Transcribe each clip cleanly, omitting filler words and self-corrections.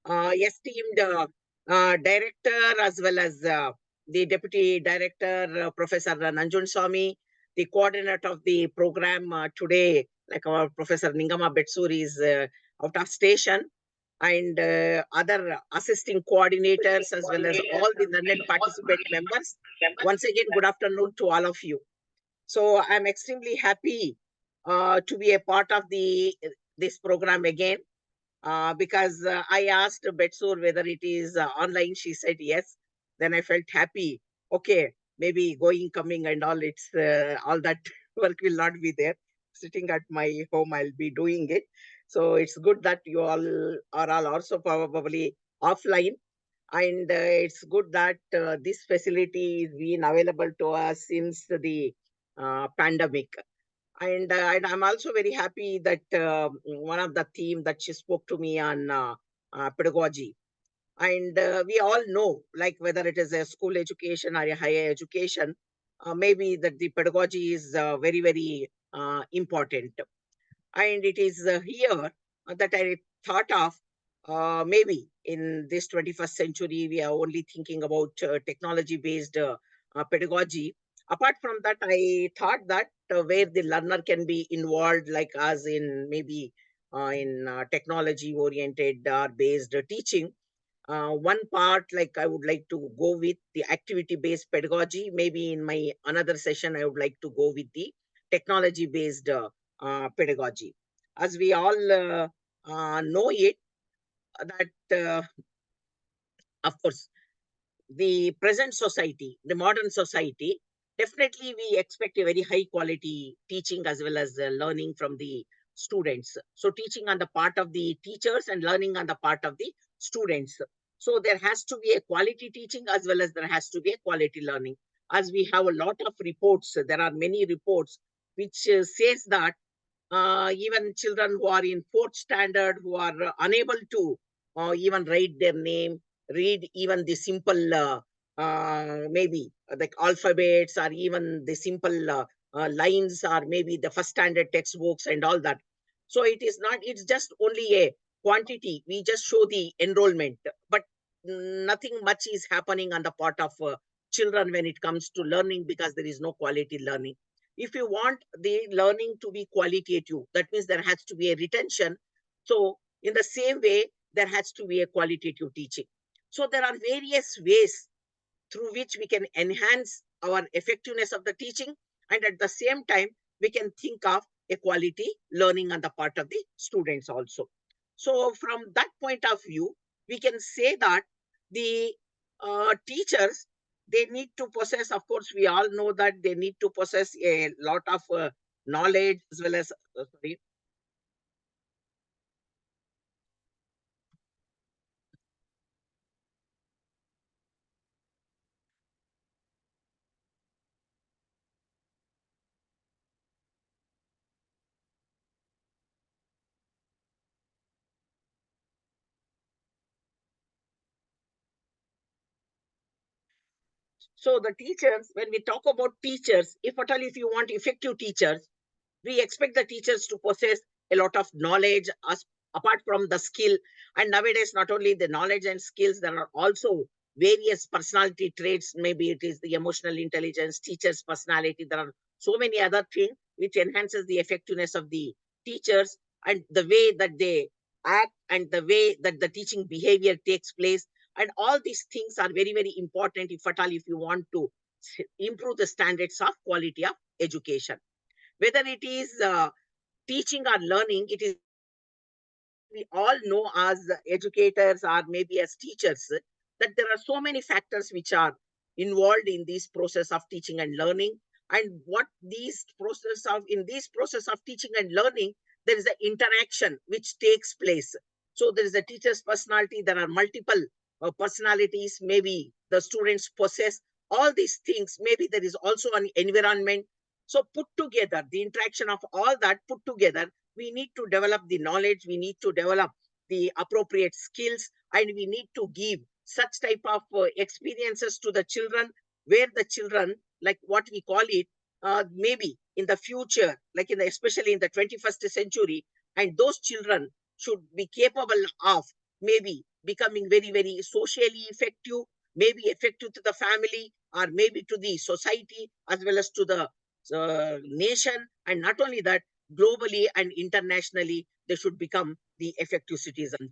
esteemed director, as well as the deputy director, Professor Nanjun Swami, the coordinator of the program today, like our Professor Ningama Betsuri is out of station, and other assisting coordinators, as well as all the learned participant members. Once again, good afternoon to all of you. So I'm extremely happy to be a part of this program again, because I asked Betsur whether it is online. She said yes. Then I felt happy. Okay, maybe going, coming, and all. It's all that work will not be there. Sitting at my home, I'll be doing it. So it's good that you all are all also probably offline, and it's good that this facility is being available to us since the pandemic. And I'm also very happy that one of the theme that she spoke to me on pedagogy. And we all know, like whether it is a school education or a higher education, maybe that the pedagogy is very, very important. And it is here that I thought of, maybe in this 21st century, we are only thinking about technology based pedagogy. Apart from that, I thought that where the learner can be involved, like us, in maybe in technology oriented or based teaching. One part, like I would like to go with the activity based pedagogy. Maybe in my another session, I would like to go with the technology based pedagogy. As we all know it, that of course, the present society, the modern society, definitely we expect a very high quality teaching as well as learning from the students. So teaching on the part of the teachers and learning on the part of the students. So there has to be a quality teaching as well as there has to be a quality learning. As we have a lot of reports, there are many reports which says that even children who are in fourth standard, who are unable to even write their name, read even the simple maybe like alphabets, or even the simple lines, or maybe the first standard textbooks and all that. So it is not, it's just only a quantity. We just show the enrollment, but nothing much is happening on the part of children when it comes to learning, because there is no quality learning. If you want the learning to be qualitative, that means there has to be a retention. So in the same way, there has to be a qualitative teaching. So there are various ways through which we can enhance our effectiveness of the teaching, and at the same time we can think of a quality learning on the part of the students also. So from that point of view, we can say that the teachers, they need to possess, of course we all know that they need to possess a lot of knowledge, as well as sorry. So the teachers, when we talk about teachers, if at all, if you want effective teachers, we expect the teachers to possess a lot of knowledge as apart from the skill. And nowadays, not only the knowledge and skills, there are also various personality traits. Maybe it is the emotional intelligence, teacher's personality. There are so many other things which enhances the effectiveness of the teachers, and the way that they act, and the way that the teaching behavior takes place. And all these things are very, very important, if at all, if you want to improve the standards of quality of education. Whether it is teaching or learning, it is, we all know as educators or maybe as teachers, that there are so many factors which are involved in this process of teaching and learning. And what these process of in this process of teaching and learning, there is an interaction which takes place. So there is a teacher's personality, there are multiple personalities, maybe the students possess all these things, maybe there is also an environment. So put together, the interaction of all that put together, we need to develop the knowledge, we need to develop the appropriate skills, and we need to give such type of experiences to the children, where the children, like what we call it, maybe in the future, like in the, especially in the 21st century, and those children should be capable of maybe becoming very, very socially effective, maybe effective to the family, or maybe to the society, as well as to the nation. And not only that, globally and internationally, they should become the effective citizens.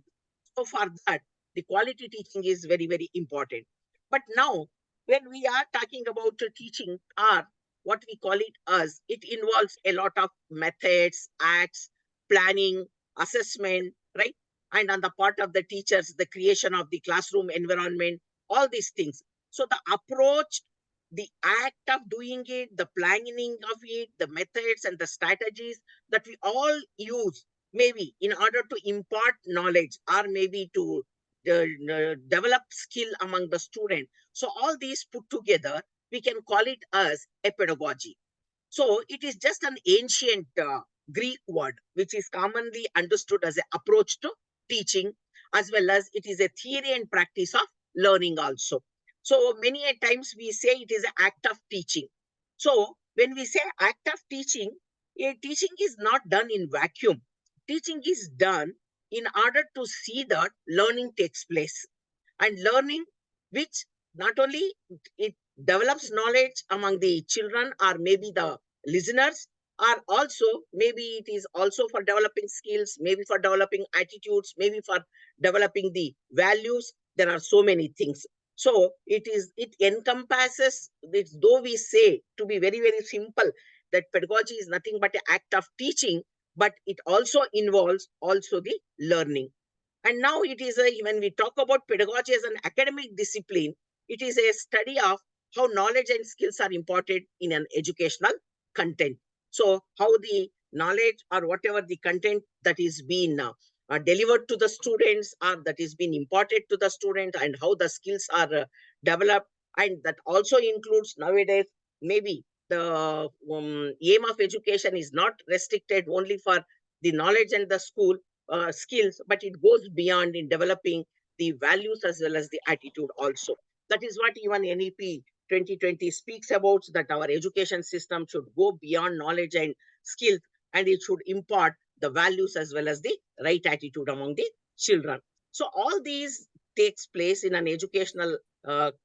So for that, the quality teaching is very, very important. But now, when we are talking about teaching, or what we call it as, it involves a lot of methods, acts, planning, assessment, right? And on the part of the teachers, the creation of the classroom environment, all these things. So the approach, the act of doing it, the planning of it, the methods and the strategies that we all use, maybe in order to impart knowledge, or maybe to develop skill among the student. So all these put together, we can call it as a pedagogy. So it is just an ancient Greek word, which is commonly understood as an approach to teaching, as well as it is a theory and practice of learning also. So many a times we say it is an act of teaching. So when we say act of teaching, teaching is not done in vacuum. Teaching is done in order to see that learning takes place. And learning, which not only it develops knowledge among the children or maybe the listeners, or also maybe it is also for developing skills, maybe for developing attitudes, maybe for developing the values. There are so many things. So it encompasses it, though we say to be very, very simple, that pedagogy is nothing but an act of teaching, but it also involves also the learning. And now it is when we talk about pedagogy as an academic discipline, it is a study of how knowledge and skills are imparted in an educational content. So how the knowledge or whatever the content that is being delivered to the students, or that is being imparted to the student, and how the skills are developed. And that also includes nowadays, maybe the aim of education is not restricted only for the knowledge and the school skills, but it goes beyond in developing the values as well as the attitude also. That is what even NEP 2020 speaks about, that our education system should go beyond knowledge and skills, and it should impart the values as well as the right attitude among the children. So all these takes place in an educational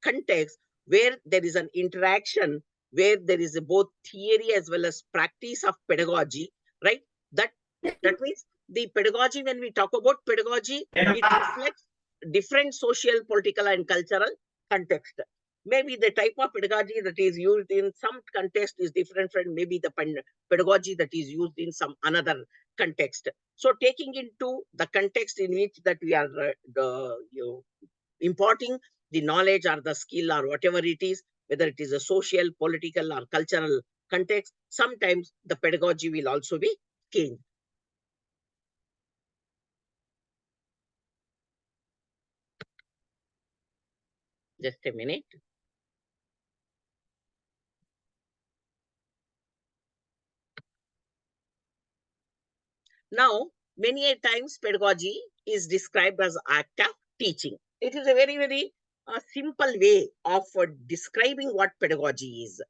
context, where there is an interaction, where there is a both theory as well as practice of pedagogy, right? That that means the pedagogy, when we talk about pedagogy, it reflects different social, political, and cultural context. Maybe the type of pedagogy that is used in some context is different from maybe the pedagogy that is used in some another context. So taking into the context in which that we are imparting the knowledge or the skill or whatever it is, whether it is a social, political, or cultural context, sometimes the pedagogy will also be changed. Just a minute. Now, many a times pedagogy is described as act of teaching. It is a very, very simple way of describing what pedagogy is.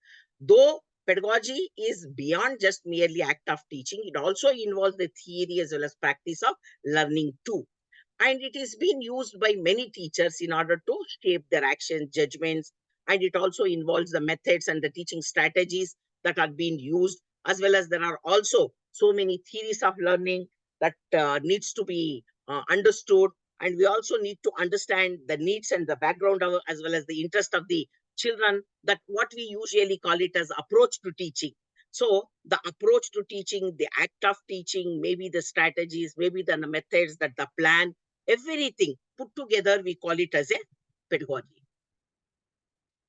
Though pedagogy is beyond just merely act of teaching, it also involves the theory as well as practice of learning too. And it is being used by many teachers in order to shape their actions, judgments, and it also involves the methods and the teaching strategies that are being used, as well as there are also so many theories of learning that needs to be understood. And we also need to understand the needs and the background of, as well as the interest of the children, that what we usually call it as approach to teaching. So the approach to teaching, the act of teaching, maybe the strategies, maybe the methods, that the plan, everything put together, we call it as a pedagogy.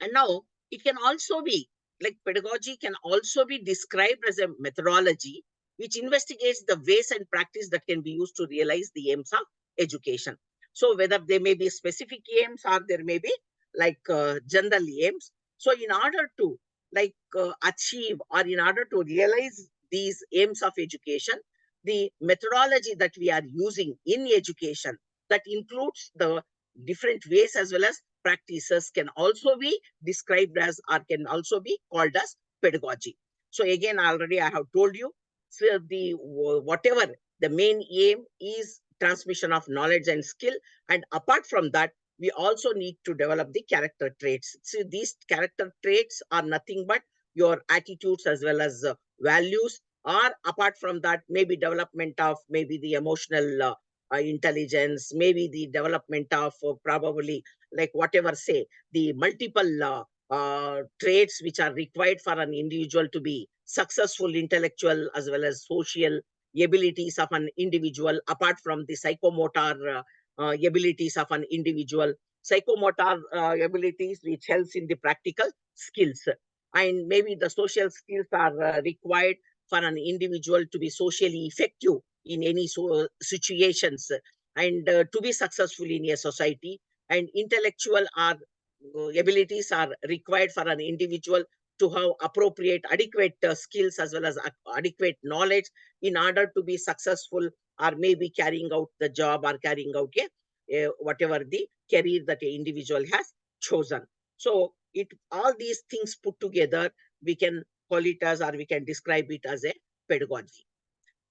And now it can also be, like, pedagogy can also be described as a methodology which investigates the ways and practice that can be used to realize the aims of education. So whether there may be specific aims or there may be like general aims. So in order to achieve, or in order to realize these aims of education, the methodology that we are using in education, that includes the different ways as well as practices, can also be described as, or can also be called as pedagogy. So again, already I have told you, so the whatever the main aim is transmission of knowledge and skill. And apart from that, we also need to develop the character traits. See, these character traits are nothing but your attitudes as well as values, or apart from that, maybe development of maybe the emotional intelligence, maybe the development of probably like whatever say the multiple traits which are required for an individual to be successful, intellectual as well as social abilities of an individual, apart from the psychomotor abilities of an individual. Psychomotor abilities which helps in the practical skills, and maybe the social skills are required for an individual to be socially effective in any situations, and to be successful in a society. And intellectual are abilities are required for an individual to have appropriate adequate skills as well as adequate knowledge in order to be successful, or maybe carrying out the job or carrying out whatever the career that an individual has chosen. So it all these things put together, we can call it as, or we can describe it as a pedagogy.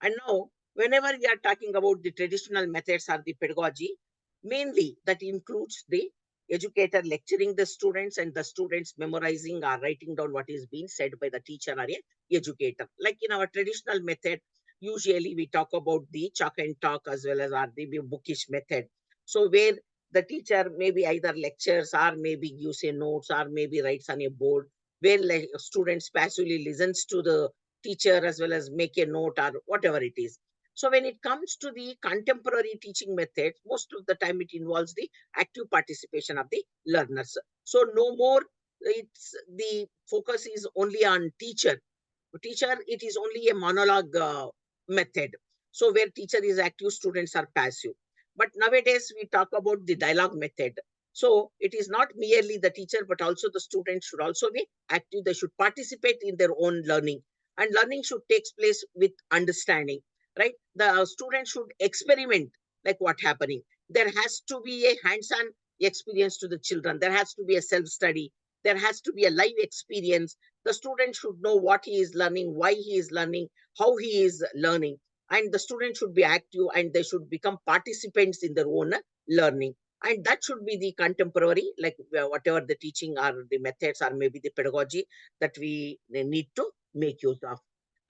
And now, whenever we are talking about the traditional methods or the pedagogy, mainly that includes the educator lecturing the students and the students memorizing or writing down what is being said by the teacher or a educator. Like in our traditional method, usually we talk about the chalk and talk as well as our the bookish method. So where the teacher maybe either lectures or maybe gives a notes or maybe writes on a board, where like students passively listens to the teacher as well as make a note or whatever it is. So when it comes to the contemporary teaching methods, most of the time it involves the active participation of the learners. So no more, it's the focus is only on teacher, it is only a monologue method. So where teacher is active, students are passive. But nowadays we talk about the dialogue method. So it is not merely the teacher, but also the students should also be active. They should participate in their own learning, and learning should take place with understanding, right? The student should experiment, like what happening. There has to be a hands-on experience to the children. There has to be a self-study. There has to be a live experience. The student should know what he is learning, why he is learning, how he is learning. And the student should be active and they should become participants in their own learning. And that should be the contemporary, like whatever the teaching or the methods or maybe the pedagogy that we need to make use of.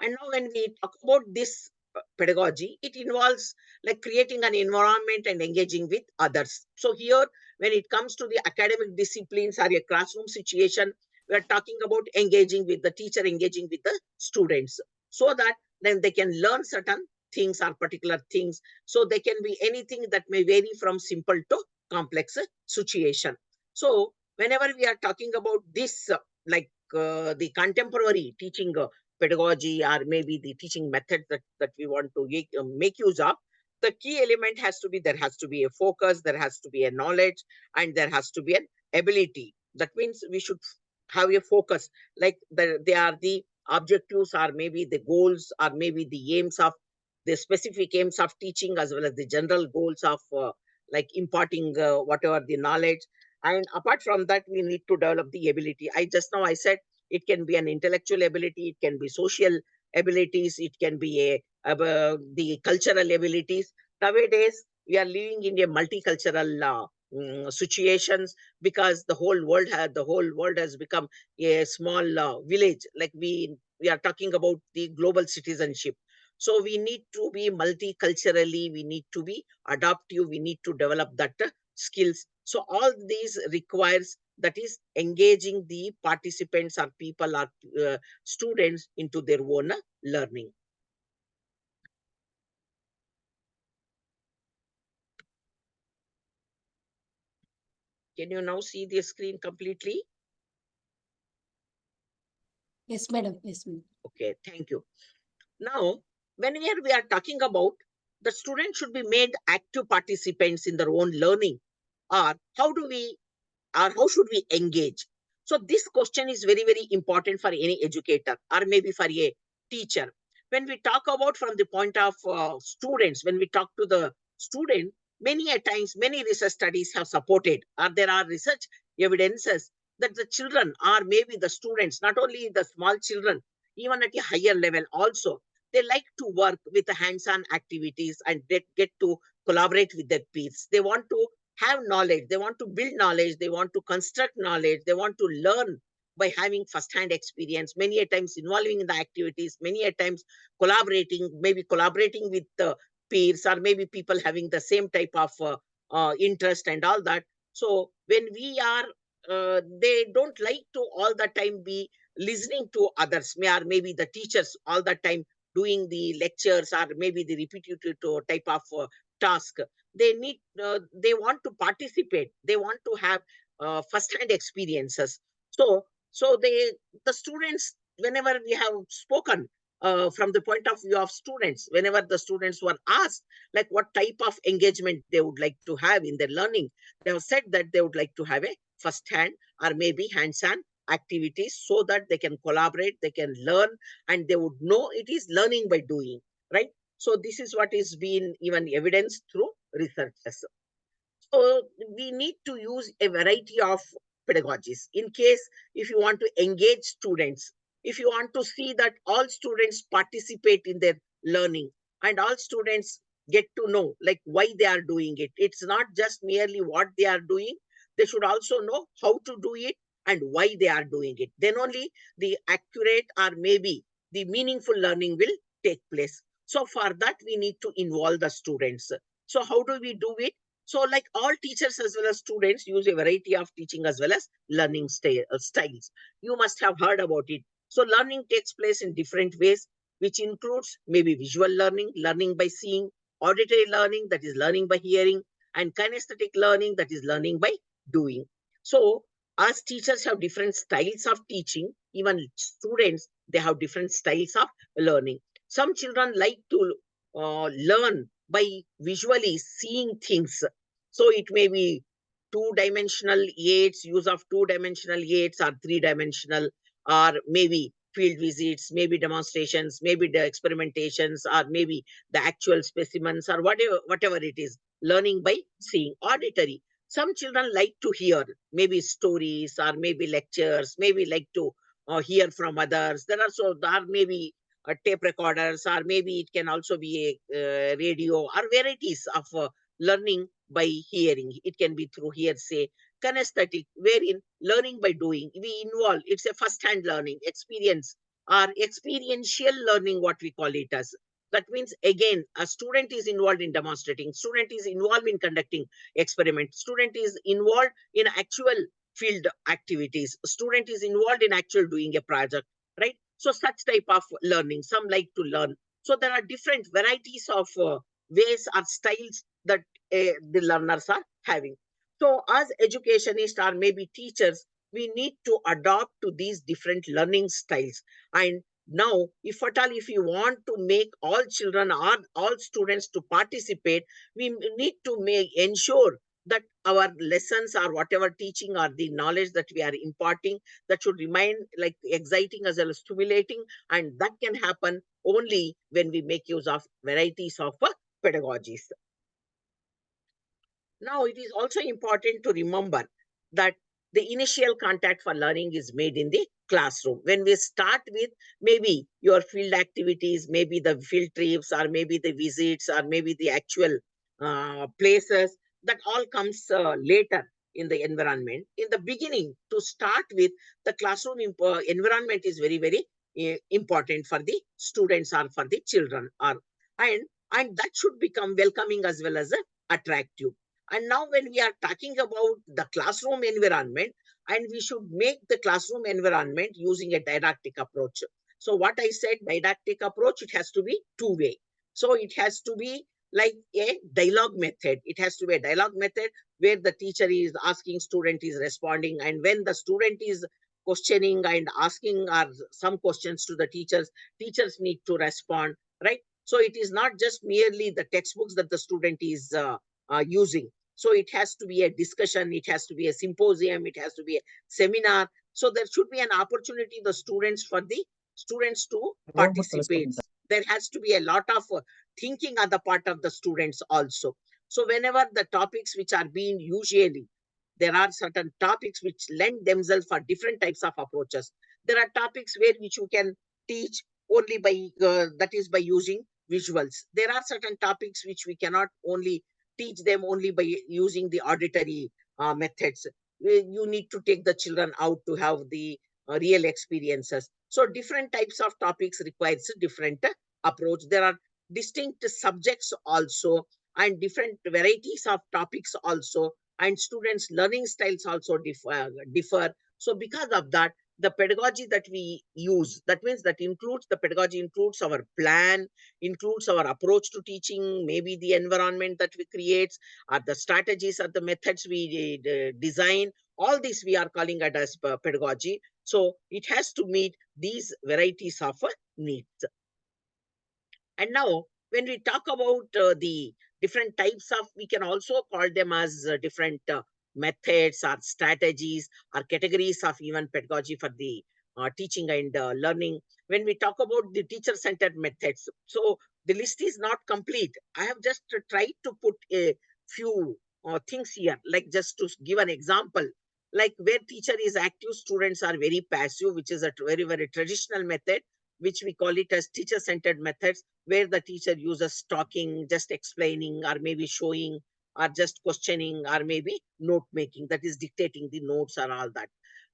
And now when we talk about this pedagogy, it involves like creating an environment and engaging with others. So here, when it comes to the academic disciplines or a classroom situation, we are talking about engaging with the teacher, engaging with the students, so that then they can learn certain things or particular things. So they can be anything that may vary from simple to complex situation. So whenever we are talking about this, the contemporary teaching pedagogy or maybe the teaching method that we want to make use of, the key element has to be, there has to be a focus, there has to be a knowledge, and there has to be an ability. That means we should have a focus, like they are the objectives or maybe the goals or maybe the aims of the specific aims of teaching as well as the general goals of like imparting whatever the knowledge. And apart from that, we need to develop the ability. I said it can be an intellectual ability, it can be social abilities, it can be the cultural abilities. Nowadays we are living in a multicultural situations, because the whole world has become a small village. Like we are talking about the global citizenship. So we need to be multiculturally, we need to be adaptive, we need to develop that skills. So all these requires, that is engaging the participants or people or students into their own learning. Can you now see the screen completely? Yes, madam. Yes, madam. Okay, thank you. Now, whenever we are talking about, the students should be made active participants in their own learning, or how do we, or how should we engage? So this question is very, very important for any educator or maybe for a teacher. When we talk about from the point of students, when we talk to the student, many a times, many research studies have supported, or there are research evidences that the children or maybe the students, not only the small children, even at a higher level also, they like to work with the hands-on activities and they get to collaborate with their peers. They want to have knowledge. They want to build knowledge. They want to construct knowledge. They want to learn by having first-hand experience, many a times involving in the activities, many a times collaborating, maybe collaborating with the peers, or maybe people having the same type of interest and all that. So when we are, they don't like to all the time be listening to others, or maybe the teachers all the time doing the lectures, or maybe the repetitive type of task. They want to participate. They want to have first-hand experiences. So the students, whenever we have spoken from the point of view of students, whenever the students were asked like what type of engagement they would like to have in their learning, they have said that they would like to have a first-hand or maybe hands-on activities, so that they can collaborate, they can learn, and they would know it is learning by doing, right? So this is what is being even evidenced through researchers. So we need to use a variety of pedagogies in case if you want to engage students, if you want to see that all students participate in their learning and all students get to know like why they are doing it. It's not just merely what they are doing. They should also know how to do it and why they are doing it. Then only the accurate or maybe the meaningful learning will take place. So for that, we need to involve the students. So how do we do it? So like all teachers as well as students use a variety of teaching as well as learning styles. You must have heard about it. So learning takes place in different ways, which includes maybe visual learning, learning by seeing, auditory learning, that is learning by hearing, and kinesthetic learning, that is learning by doing. So as teachers have different styles of teaching, even students, they have different styles of learning. Some children like to learn by visually seeing things. So it may be two-dimensional aids, use of two-dimensional aids, or three-dimensional, or maybe field visits, maybe demonstrations, maybe the experimentations, or maybe the actual specimens, or whatever it is, learning by seeing. Auditory. Some children like to hear maybe stories or maybe lectures, maybe like to hear from others. There are maybe tape recorders, or maybe it can also be a radio, or varieties of learning by hearing. It can be through hearsay. Kinesthetic, wherein learning by doing, we involve, it's a first-hand learning, experience, or experiential learning, what we call it as. That means, again, a student is involved in demonstrating, student is involved in conducting experiment, student is involved in actual field activities, student is involved in actual doing a project, right? So such type of learning, some like to learn. So there are different varieties of ways or styles that the learners are having. So as educationists or maybe teachers, we need to adopt to these different learning styles. And now, if at all, if you want to make all children or all students to participate, we need to ensure that our lessons or whatever teaching or the knowledge that we are imparting, that should remain like exciting as well as stimulating, and that can happen only when we make use of varieties of pedagogies. Now, it is also important to remember that the initial contact for learning is made in the classroom. When we start with maybe your field activities, maybe the field trips, or maybe the visits, or maybe the actual places, that all comes later in the environment. In the beginning, to start with, the classroom environment is very, very important for the students or for the children. And, and that should become welcoming as well as attractive. And now when we are talking about the classroom environment, and we should make the classroom environment using a didactic approach. So what I said, didactic approach, it has to be two-way. So it has to be like a dialogue method. It has to be a dialogue method where the teacher is asking, student is responding. And when the student is questioning and asking some questions to the teachers, teachers need to respond, right? So it is not just merely the textbooks that the student is using. So it has to be a discussion, it has to be a symposium, it has to be a seminar. So there should be an opportunity the students to participate. There has to be a lot of thinking on the part of the students also. So whenever the topics which are being usually, there are certain topics which lend themselves for different types of approaches. There are topics where which you can teach only by that is by using visuals. There are certain topics which we cannot only teach them only by using the auditory methods. You need to take the children out to have the real experiences. So different types of topics requires different approach. There are distinct subjects also, and different varieties of topics also, and students learning styles also differ. So because of that, the pedagogy that we use, that means that includes the pedagogy includes our plan, includes our approach to teaching, maybe the environment that we create, or the strategies or the methods we design. All this we are calling it as pedagogy. So it has to meet these varieties of needs. And now, when we talk about the different types of, we can also call them as different methods or strategies or categories of even pedagogy for the teaching and learning. When we talk about the teacher-centered methods, so the list is not complete. I have just tried to put a few things here, like just to give an example, like where teacher is active, students are very passive, which is a very, very traditional method, which we call it as teacher-centered methods, where the teacher uses talking, just explaining, or maybe showing, or just questioning, or maybe note making, that is dictating the notes or all that.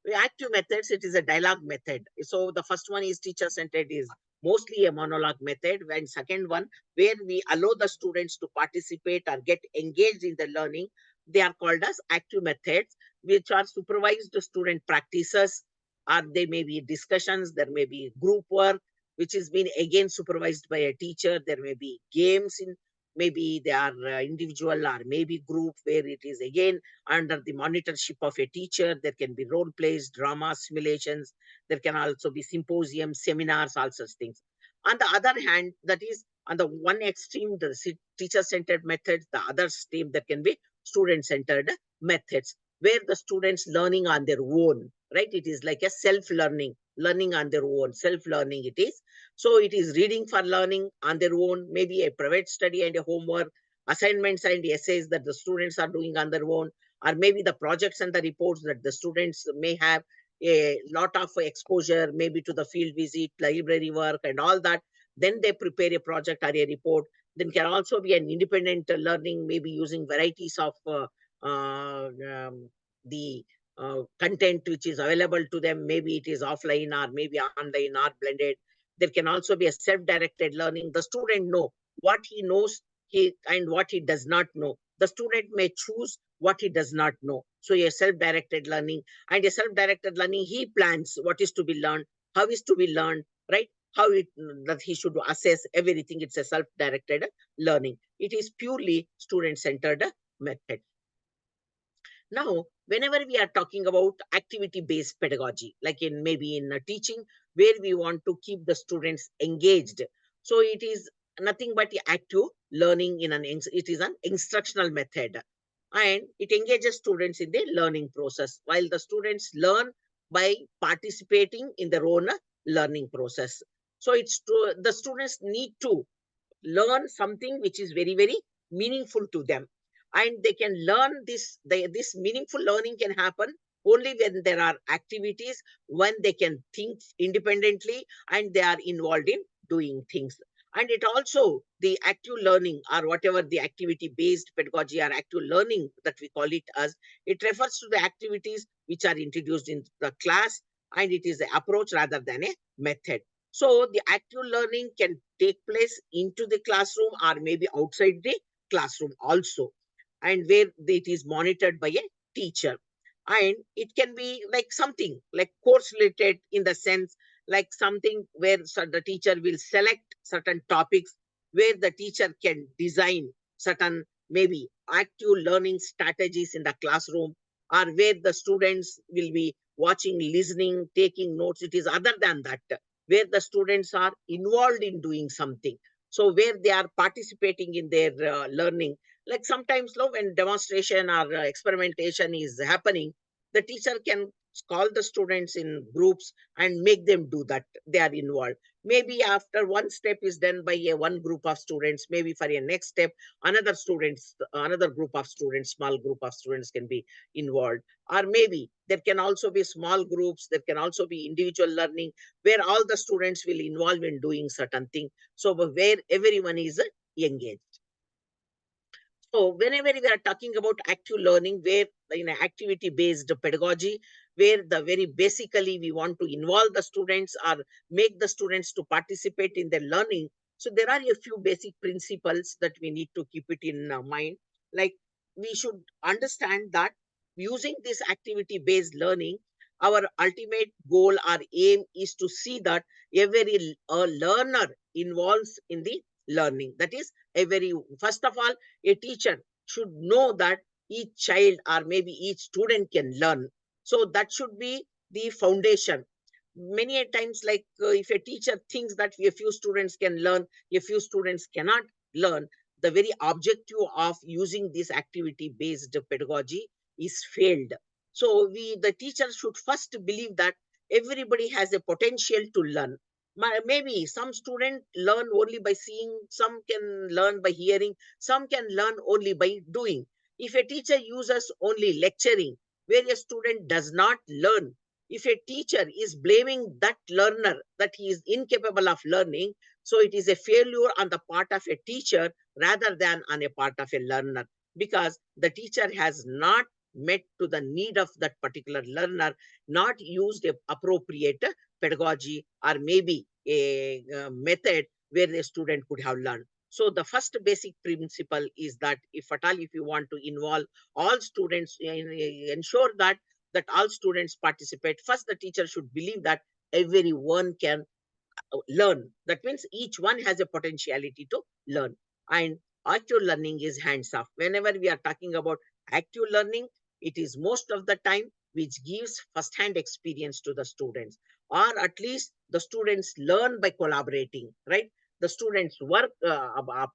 The active methods, it is a dialogue method. So the first one is teacher-centered, is mostly a monologue method. And second one, where we allow the students to participate or get engaged in the learning, they are called as active methods, which are supervised student practices, or they may be discussions, there may be group work, which is being again supervised by a teacher. There may be games in, maybe they are individual or maybe group, where it is again under the monitorship of a teacher. There can be role plays, drama, simulations. There can also be symposiums, seminars, all such things. On the other hand, that is on the one extreme, the teacher-centered methods. The other extreme, that can be student-centered methods, where the students learning on their own, right? It is like a self-learning, learning on their own, self-learning it is. So it is reading for learning on their own, maybe a private study and a homework, assignments and essays that the students are doing on their own, or maybe the projects and the reports that the students may have a lot of exposure, maybe to the field visit, library work, and all that. Then they prepare a project or a report. Then can also be an independent learning, maybe using varieties of the content which is available to them. Maybe it is offline or maybe online or blended. There can also be a self-directed learning. The student know what he knows, and what he does not know. The student may choose what he does not know. So a self-directed learning, and a self-directed learning, he plans what is to be learned, how is to be learned, right? How it that he should assess everything. It's a self-directed learning. It is purely student-centered method. Now, whenever we are talking about activity-based pedagogy, like in maybe in teaching, where we want to keep the students engaged, so it is nothing but active learning in it is an instructional method, and it engages students in the learning process, while the students learn by participating in their own learning process. So the students need to learn something which is very, very meaningful to them. And they can learn this meaningful learning can happen only when there are activities, when they can think independently and they are involved in doing things. And it also, the active learning, or whatever the activity based pedagogy or active learning that we call it as, it refers to the activities which are introduced in the class, and it is an approach rather than a method. So the active learning can take place into the classroom or maybe outside the classroom also, and where it is monitored by a teacher. And it can be like something like course related, in the sense like something where the teacher will select certain topics, where the teacher can design certain maybe active learning strategies in the classroom, or where the students will be watching, listening, taking notes. It is other than that, where the students are involved in doing something. So where they are participating in their learning, like sometimes no, when demonstration or experimentation is happening, the teacher can call the students in groups and make them do that. They are involved. Maybe after one step is done by a one group of students, maybe for a next step, another group of students, small group of students can be involved. Or maybe there can also be small groups, there can also be individual learning, where all the students will involve in doing certain thing. So where everyone is engaged. So whenever we are talking about active learning, where in activity-based pedagogy, where the very basically we want to involve the students or make the students to participate in their learning. So there are a few basic principles that we need to keep it in mind. Like we should understand that using this activity-based learning, our ultimate goal or aim is to see that every learner involves in the learning. That is, every first of all, a teacher should know that each child or maybe each student can learn. So that should be the foundation. Many a times, like if a teacher thinks that a few students can learn, a few students cannot learn, the very objective of using this activity based pedagogy is failed. So the teacher should first believe that everybody has a potential to learn. Maybe some students learn only by seeing, some can learn by hearing, some can learn only by doing. If a teacher uses only lecturing, where a student does not learn, if a teacher is blaming that learner that he is incapable of learning, so it is a failure on the part of a teacher rather than on a part of a learner, because the teacher has not met to the need of that particular learner, not used a appropriate pedagogy or maybe a method where the student could have learned. So the first basic principle is that if at all, if you want to involve all students, ensure that all students participate. First, the teacher should believe that everyone can learn. That means each one has a potentiality to learn. And active learning is hands off. Whenever we are talking about active learning, it is most of the time which gives first hand experience to the students, or at least the students learn by collaborating, right? The students work,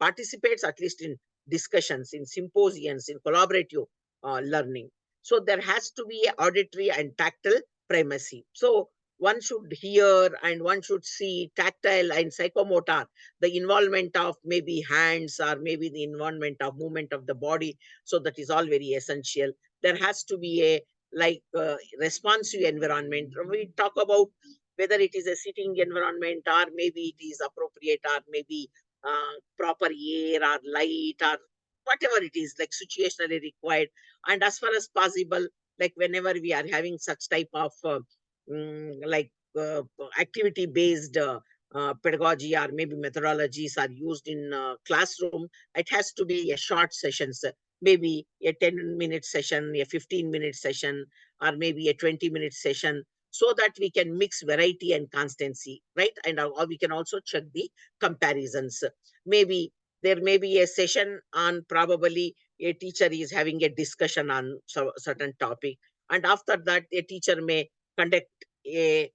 participates at least in discussions, in symposiums, in collaborative learning. So there has to be a auditory and tactile primacy. So one should hear and one should see tactile and psychomotor, the involvement of maybe hands or maybe the involvement of movement of the body. So that is all very essential. There has to be a responsive environment. We talk about whether it is a sitting environment or maybe it is appropriate or maybe proper air or light or whatever it is, like situationally required. And as far as possible, like whenever we are having such type of like activity based pedagogy or maybe methodologies are used in classroom, it has to be a short sessions, maybe a 10-minute session, a 15-minute session, or maybe a 20-minute session, so that we can mix variety and constancy, right? And or we can also check the comparisons. Maybe there may be a session on, probably a teacher is having a discussion on certain topic, and after that a teacher may conduct a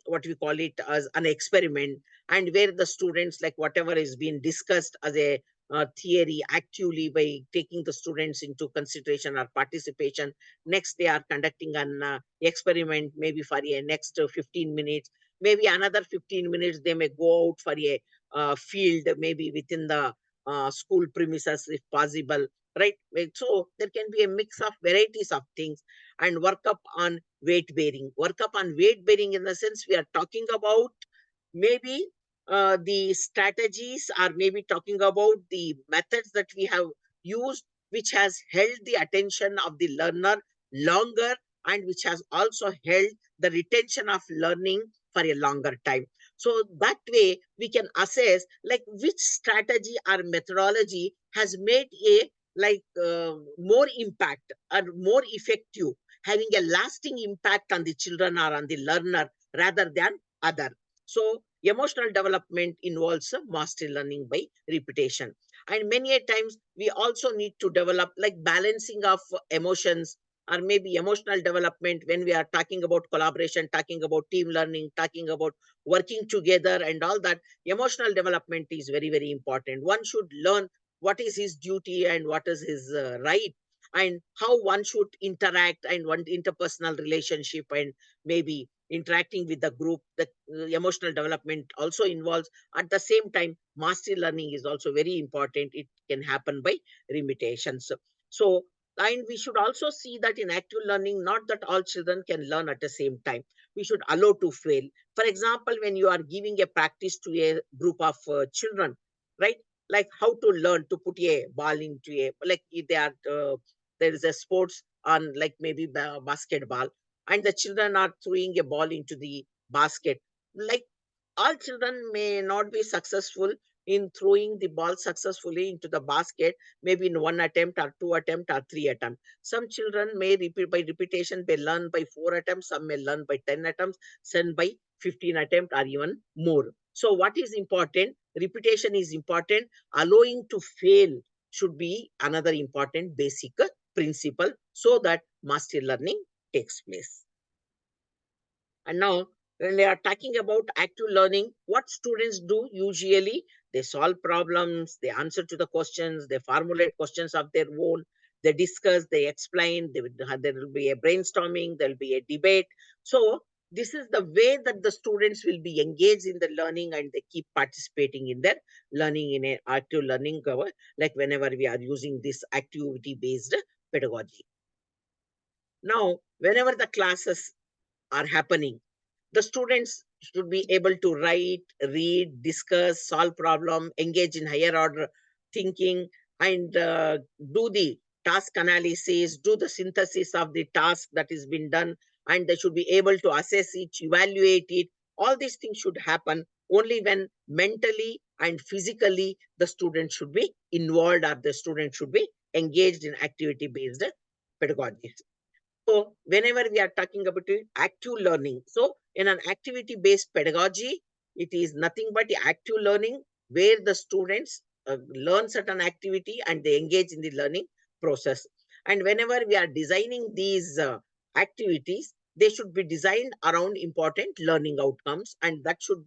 what we call it as an experiment, and where the students, like whatever is being discussed as a theory, actively by taking the students into consideration or participation, next they are conducting an experiment maybe for a next 15 minutes, maybe another 15 minutes they may go out for a field, maybe within the school premises if possible, right? So there can be a mix of varieties of things. And work up on weight bearing. Work up on weight bearing in the sense we are talking about maybe the strategies, or maybe talking about the methods that we have used, which has held the attention of the learner longer, and which has also held the retention of learning for a longer time. So that way we can assess like which strategy or methodology has made a more impact or more effective, having a lasting impact on the children or on the learner rather than other. So emotional development involves mastery learning by repetition. And many a times we also need to develop like balancing of emotions, or maybe emotional development when we are talking about collaboration, talking about team learning, talking about working together and all that. Emotional development is very, very important. One should learn what is his duty and what is his right, and how one should interact, and one interpersonal relationship, and maybe interacting with the group. The emotional development also involves. At the same time, mastery learning is also very important. It can happen by limitations. So and we should also see that in active learning, not that all children can learn at the same time. We should allow to fail. For example, when you are giving a practice to a group of children, right? like how to learn to put a ball into a, like if they are, there is a sports on like maybe basketball, and the children are throwing a ball into the basket. Like all children may not be successful in throwing the ball successfully into the basket, maybe in one attempt or two attempt or three attempts. Some children may repeat by repetition, may learn by four attempts, some may learn by 10 attempts, some by 15 attempts or even more. So what is important? Repetition is important. Allowing to fail should be another important basic principle so that mastery learning takes place. And now, when they are talking about active learning, what students do usually, they solve problems, they answer to the questions, they formulate questions of their own, they discuss, they explain, there will be a brainstorming, there will be a debate. So, this is the way that the students will be engaged in the learning and they keep participating in their learning in an active learning cover, like whenever we are using this activity based pedagogy. Now, whenever the classes are happening, the students should be able to write, read, discuss, solve problem, engage in higher order thinking, and do the task analysis, do the synthesis of the task that is been done, and they should be able to assess it, evaluate it. All these things should happen only when mentally and physically the student should be involved, or the student should be engaged in activity based pedagogy. So whenever we are talking about active learning, so in an activity-based pedagogy, it is nothing but active learning where the students learn certain activity and they engage in the learning process. And whenever we are designing these activities, they should be designed around important learning outcomes, and that should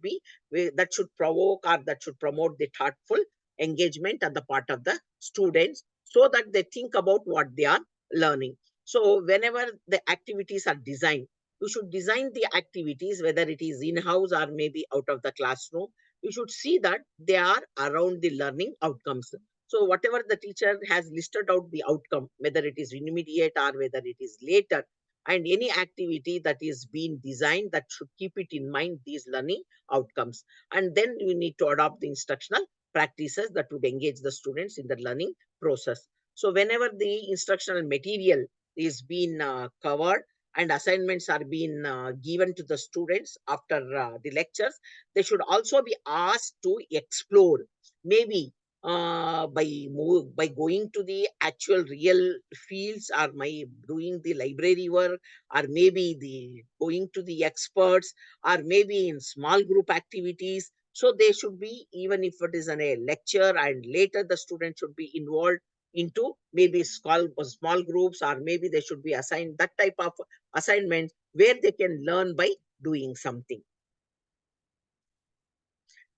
provoke or that should promote the thoughtful engagement on the part of the students so that they think about what they are learning. So whenever the activities are designed, you should design the activities, whether it is in-house or maybe out of the classroom. You should see that they are around the learning outcomes. So whatever the teacher has listed out the outcome, whether it is intermediate or whether it is later, and any activity that is being designed that should keep it in mind these learning outcomes. And then you need to adopt the instructional practices that would engage the students in the learning process. So whenever the instructional material is being covered and assignments are being given to the students after the lectures, they should also be asked to explore, maybe by going to the actual real fields, or by doing the library work, or maybe the going to the experts, or maybe in small group activities. So they should be, even if it is in a lecture and later the student should be involved into maybe small groups, or maybe they should be assigned that type of assignments where they can learn by doing something.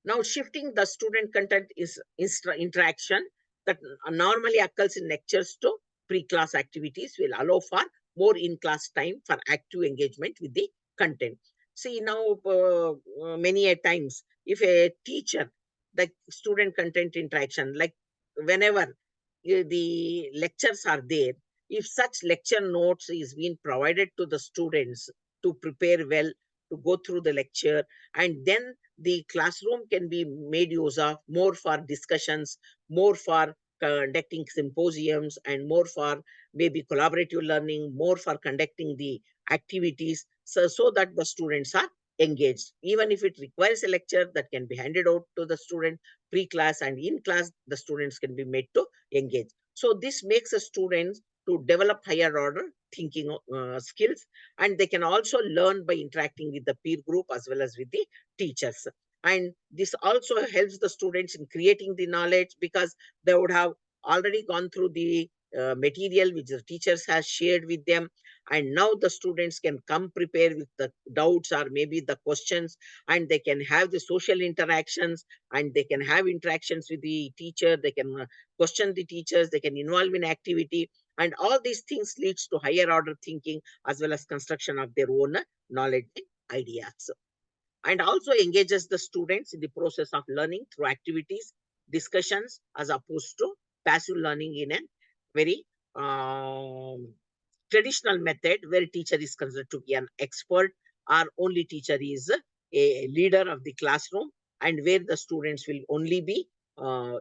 Now, shifting the student content is interaction that normally occurs in lectures to pre-class activities will allow for more in-class time for active engagement with the content. See, now many a times, if a teacher, the student content interaction, like whenever the lectures are there, if such lecture notes is being provided to the students to prepare well, to go through the lecture, and then the classroom can be made use of more for discussions, more for conducting symposiums, and more for maybe collaborative learning, more for conducting the activities, so that the students are engaged. Even if it requires a lecture that can be handed out to the student pre-class, and in class the students can be made to engage. So this makes the students to develop higher order thinking skills, and they can also learn by interacting with the peer group as well as with the teachers. And this also helps the students in creating the knowledge, because they would have already gone through the material which the teachers has shared with them, and now the students can come prepared with the doubts or maybe the questions, and they can have the social interactions, and they can have interactions with the teacher, they can question the teachers, they can involve in activity, and all these things leads to higher order thinking as well as construction of their own knowledge ideas, and also engages the students in the process of learning through activities, discussions, as opposed to passive learning in a very traditional method where teacher is considered to be an expert, or only teacher is a leader of the classroom, and where the students will only be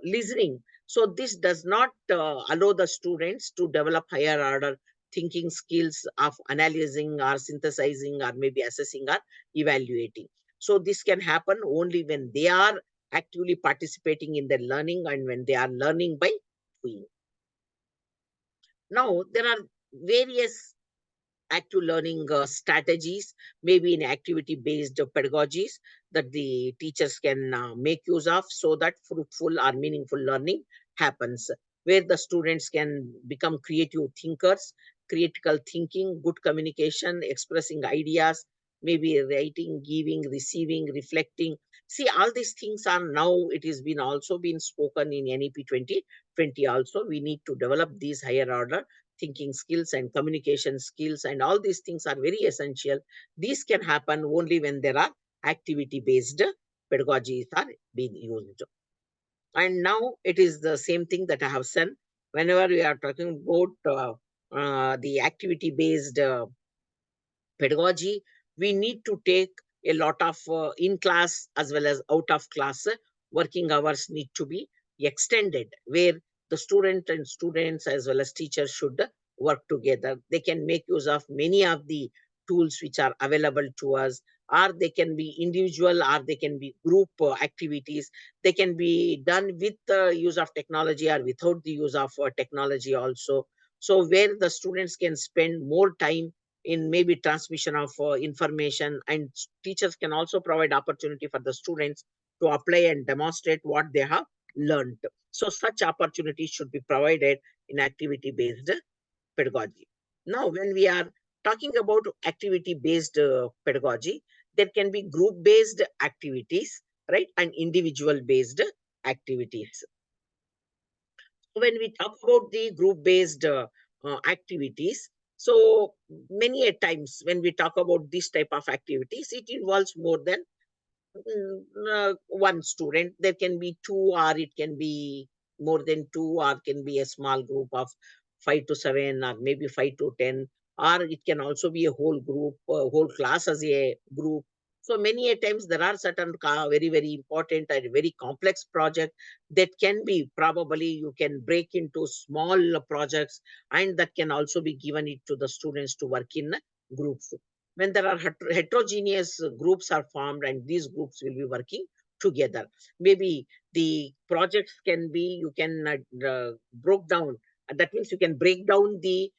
listening. So this does not allow the students to develop higher order thinking skills of analyzing or synthesizing or maybe assessing or evaluating. So this can happen only when they are actively participating in their learning and when they are learning by doing. Now, there are various active learning strategies, maybe in activity based pedagogies that the teachers can make use of so that fruitful or meaningful learning happens, where the students can become creative thinkers, critical thinking, good communication, expressing ideas, maybe writing, giving, receiving, reflecting. See, all these things are now, it has been also been spoken in NEP 2020 also. We need to develop these higher order thinking skills and communication skills, and all these things are very essential. These can happen only when there are activity based pedagogies are being used. And now it is the same thing that I have said. Whenever we are talking about the activity based pedagogy, we need to take a lot of in class as well as out of class working hours need to be extended, where the student and students as well as teachers should work together. They can make use of many of the tools which are available to us, or they can be individual or they can be group activities. They can be done with the use of technology or without the use of technology also. So where the students can spend more time in maybe transmission of information, and teachers can also provide opportunity for the students to apply and demonstrate what they have learned. So such opportunities should be provided in activity based pedagogy. Now when we are talking about activity based pedagogy, there can be group based activities, right, and individual based activities. When we talk about the group based activities, so many a times when we talk about this type of activities, it involves more than one student. There can be two, or it can be more than two, or can be a small group of 5 to 7, or maybe 5 to 10, or it can also be a whole group, whole class as a group. So many a times there are certain very, very important and very complex project that can be, probably you can break into small projects, and that can also be given it to the students to work in groups. When there are heterogeneous groups are formed and these groups will be working together, maybe the projects can be, you can broke down, that means you can break down the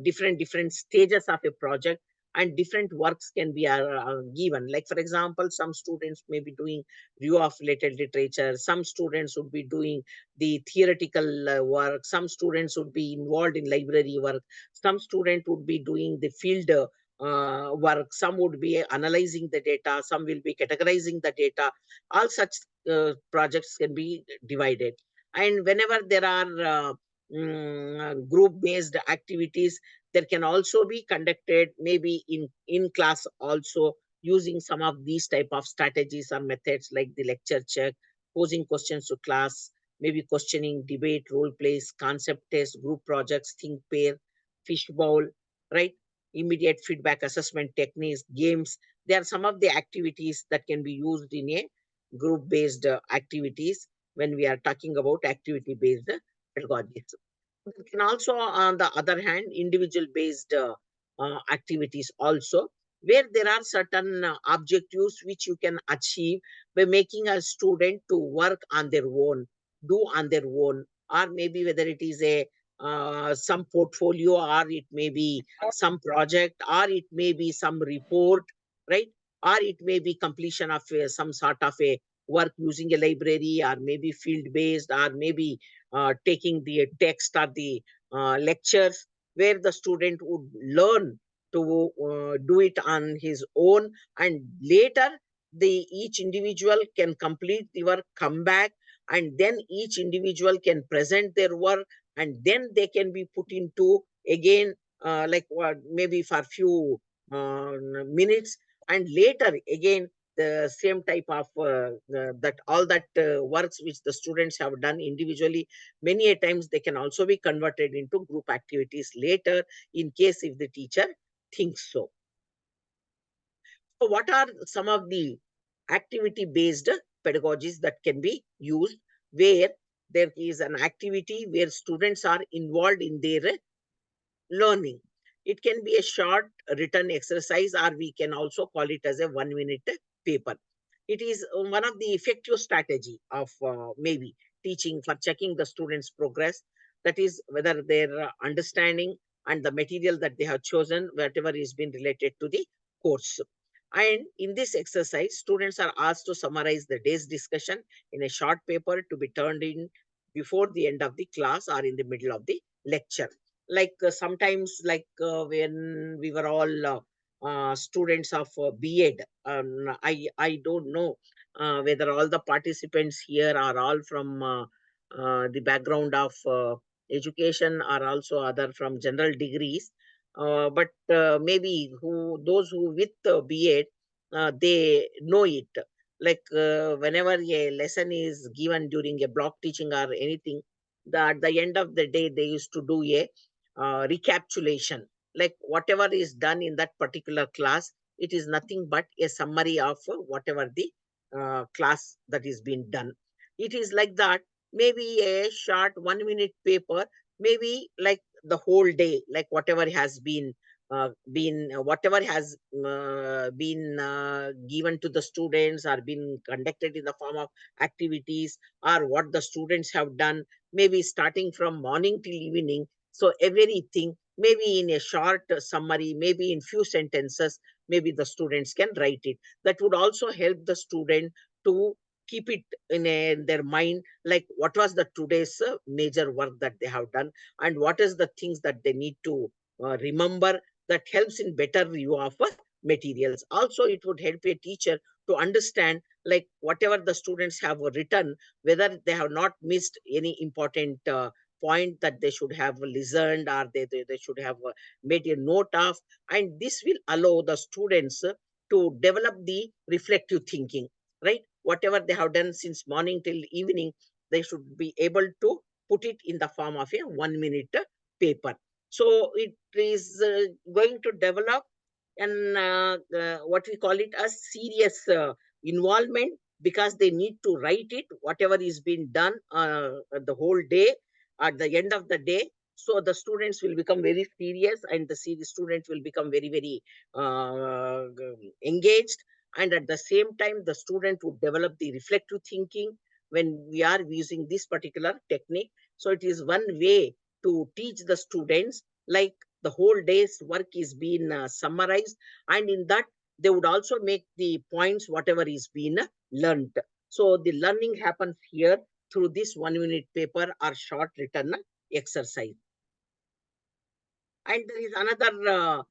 different stages of a project, and different works can be given. Like for example, some students may be doing review of related literature, some students would be doing the theoretical work, some students would be involved in library work, some student would be doing the field work, some would be analyzing the data, some will be categorizing the data. All such projects can be divided. And whenever there are group based activities, there can also be conducted maybe in class also, using some of these type of strategies or methods like the lecture check, posing questions to class, maybe questioning, debate, role plays, concept test, group projects, think pair, fishbowl, right? Immediate feedback assessment techniques, games. There are some of the activities that can be used in a group based activities when we are talking about activity based pedagogies. There can also, on the other hand, individual based activities also, where there are certain objectives which you can achieve by making a student to work on their own, do on their own, or maybe whether it is a some portfolio, or it may be some project, or it may be some report, right? Or it may be completion of some sort of a work using a library, or maybe field based, or maybe taking the text or the lectures, where the student would learn to do it on his own, and later the each individual can complete the work, come back, and then each individual can present their work, and then they can be put into again, like what, maybe for few minutes, and later again the same type of that all that works which the students have done individually, many a times they can also be converted into group activities later, in case if the teacher thinks so. So what are some of the activity based pedagogies that can be used? where there is an activity where students are involved in their learning. It can be a short written exercise, or we can also call it as a 1 minute paper. It is one of the effective strategy of maybe teaching for checking the students' progress. That is whether their understanding and the material that they have chosen, whatever is been related to the course. And in this exercise, students are asked to summarize the day's discussion in a short paper to be turned in before the end of the class or in the middle of the lecture. Like sometimes, like when we were all students of B.Ed, I don't know whether all the participants here are all from the background of education, or also other from general degrees. But maybe those who with B.Ed, they know it. Like whenever a lesson is given during a block teaching or anything, at the end of the day, they used to do a recapitulation. Like whatever is done in that particular class, it is nothing but a summary of whatever the class that is being done. It is like that. Maybe a short 1 minute paper, maybe like the whole day, like whatever has been whatever has been given to the students, or been conducted in the form of activities, or what the students have done, maybe starting from morning till evening. So everything, maybe in a short summary, maybe in few sentences, maybe the students can write it. That would also help the student to keep it in their mind, like what was the today's major work that they have done, and what is the things that they need to remember. That helps in better review of materials. Also, it would help a teacher to understand, like whatever the students have written, whether they have not missed any important point that they should have listened, or they should have made a note of. And this will allow the students to develop the reflective thinking, right? Whatever they have done since morning till evening, they should be able to put it in the form of a 1 minute paper. So it is going to develop and what we call it as serious involvement, because they need to write it whatever is being done the whole day, at the end of the day. So the students will become very serious, and the serious students will become very engaged. And at the same time, the student would develop the reflective thinking when we are using this particular technique. So it is one way to teach the students, like the whole day's work is being summarized, and in that they would also make the points whatever is being learned. So the learning happens here through this 1 minute paper or short written exercise. And there is another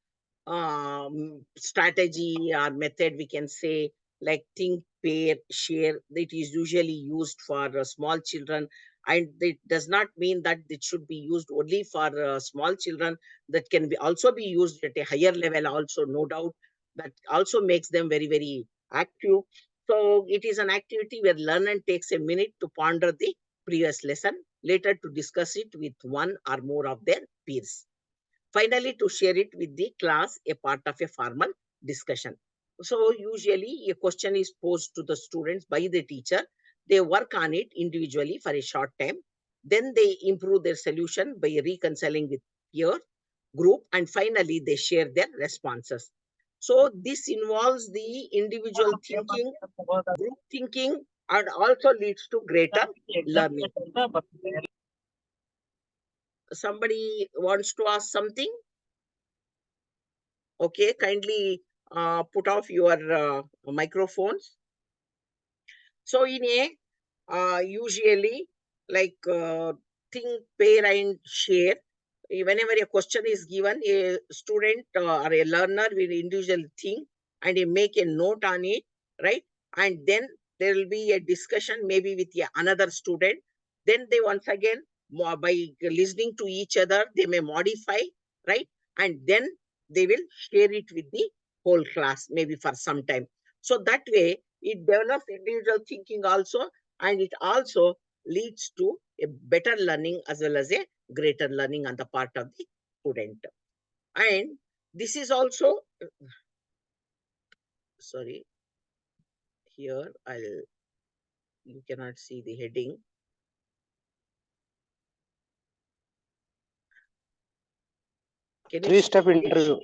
strategy or method, we can say, like think, pair, share. It is usually used for small children, and it does not mean that it should be used only for small children. That can be also be used at a higher level also, no doubt. That also makes them very active. So it is an activity where learner takes a minute to ponder the previous lesson, later to discuss it with one or more of their peers, finally to share it with the class, a part of a formal discussion. So usually a question is posed to the students by the teacher. They work on it individually for a short time. Then they improve their solution by reconciling with peer group, and finally they share their responses. So this involves the individual thinking, group thinking, and also leads to greater learning. Somebody wants to ask something? Okay, kindly put off your microphones. So in a usually, like think, pair, and share. Whenever a question is given, a student or a learner will individually think, and he make a note on it, right? And then there will be a discussion maybe with another student. Then they once again, by listening to each other, they may modify, right? And then they will share it with the whole class, maybe for some time. So that way, it develops individual thinking also, and it also leads to a better learning as well as a greater learning on the part of the student. And this is also, sorry, here I'll, you cannot see the heading. Can you Three-step interview.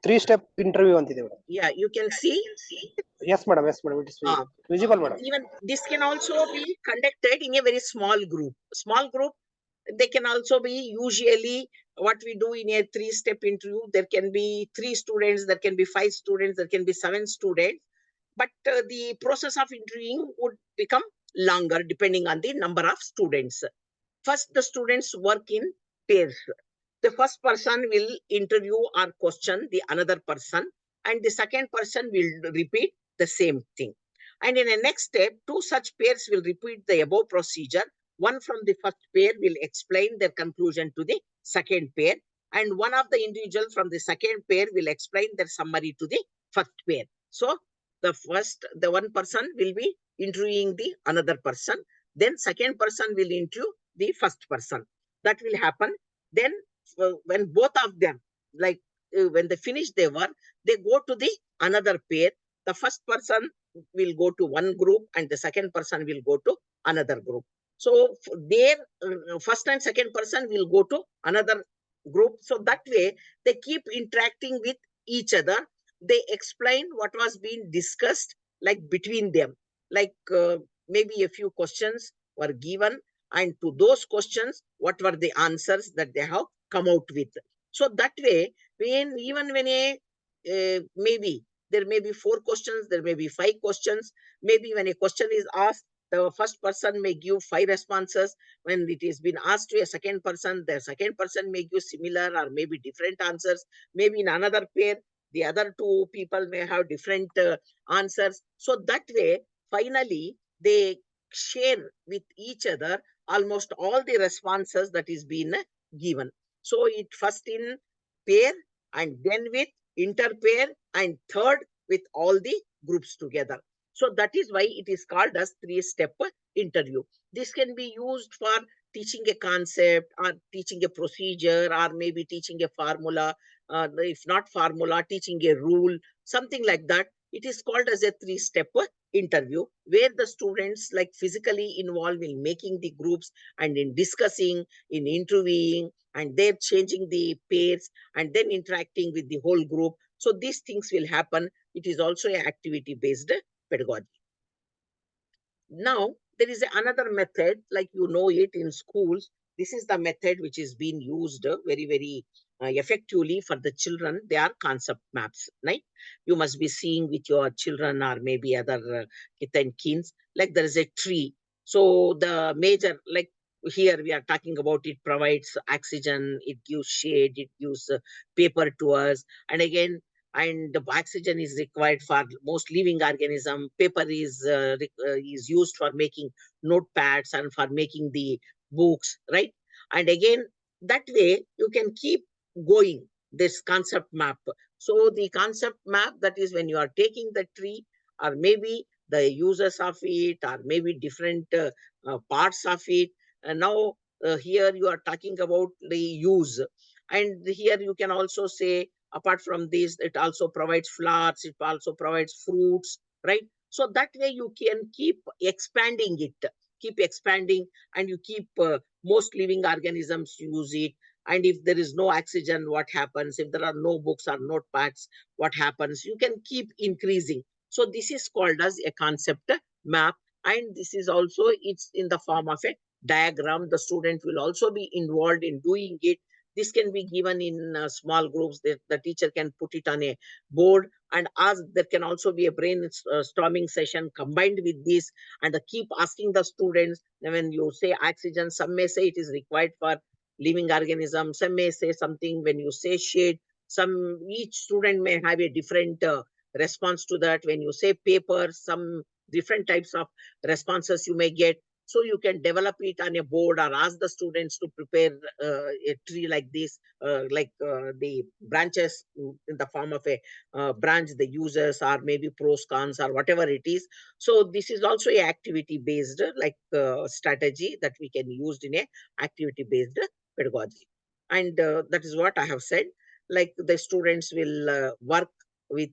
Three-step interview antide madam. Yeah, you can see. Yes, madam. Yes, madam. It is visible, madam. Even this can also be conducted in a very small group. Small group, they can also be usually what we do in a three-step interview. There can be 3 students, there can be 5 students, there can be 7 students. But the process of interviewing would become longer depending on the number of students. First, the students work in pairs. The first person will interview or question the another person, and the second person will repeat the same thing. And in the next step, 2 such pairs will repeat the above procedure. One from the first pair will explain their conclusion to the second pair, and one of the individual from the second pair will explain their summary to the first pair. So the one person will be interviewing the another person, then second person will interview the first person. That will happen. Then when both of them, like when they finish their work, they go to the another pair. The first person will go to one group and the second person will go to another group. So their first and second person will go to another group. So that way they keep interacting with each other. They explain what was being discussed, like between them, like maybe a few questions were given, and to those questions what were the answers that they have come out with. So that way, even when maybe there may be 4 questions, there may be 5 questions. Maybe when a question is asked, the first person may give 5 responses. When it is been asked to a second person, the second person may give similar or maybe different answers. Maybe in another pair, the other 2 people may have different answers. So that way, finally, they share with each other almost all the responses that is been given. So it first in pair, and then with interpair, and third with all the groups together. So that is why it is called as 3-step interview. This can be used for teaching a concept or teaching a procedure or maybe teaching a formula, if not formula, teaching a rule, something like that. It is called as a 3-step interview, where the students like physically involved in making the groups and in discussing, in interviewing, and they're changing the pairs and then interacting with the whole group. So these things will happen. It is also an activity-based pedagogy. Now, there is another method, like you know it in schools. This is the method which is being used very, very effectively for the children. They are concept maps, right? You must be seeing with your children or maybe other kith and kins, like there is a tree. So the major, like here we are talking about, it provides oxygen, it gives shade, it gives paper to us. And again, and the oxygen is required for most living organism. Paper is used for making notepads and for making the books, right? And again, that way you can keep going this concept map. So the concept map, that is when you are taking the tree, or maybe the uses of it, or maybe different parts of it. And now here you are talking about the use, and here you can also say, apart from this, it also provides flowers, it also provides fruits, right? So that way you can keep expanding it, keep expanding, and you keep most living organisms use it. And if there is no oxygen, what happens? If there are no books or notepads, what happens? You can keep increasing. So this is called as a concept map, and this is also, it's in the form of a diagram. The student will also be involved in doing it. This can be given in small groups. The teacher can put it on a board and ask. There can also be a brainstorming session combined with this, and keep asking the students. When you say oxygen, some may say it is required for living organisms. Some may say something when you say shade. Each student may have a different response to that. When you say paper, some different types of responses you may get. So you can develop it on a board or ask the students to prepare a tree like this, the branches in the form of a branch, the users, or maybe pros, cons, or whatever it is. So this is also a activity based strategy that we can use in a activity based pedagogy. And that is what I have said. Like the students will work with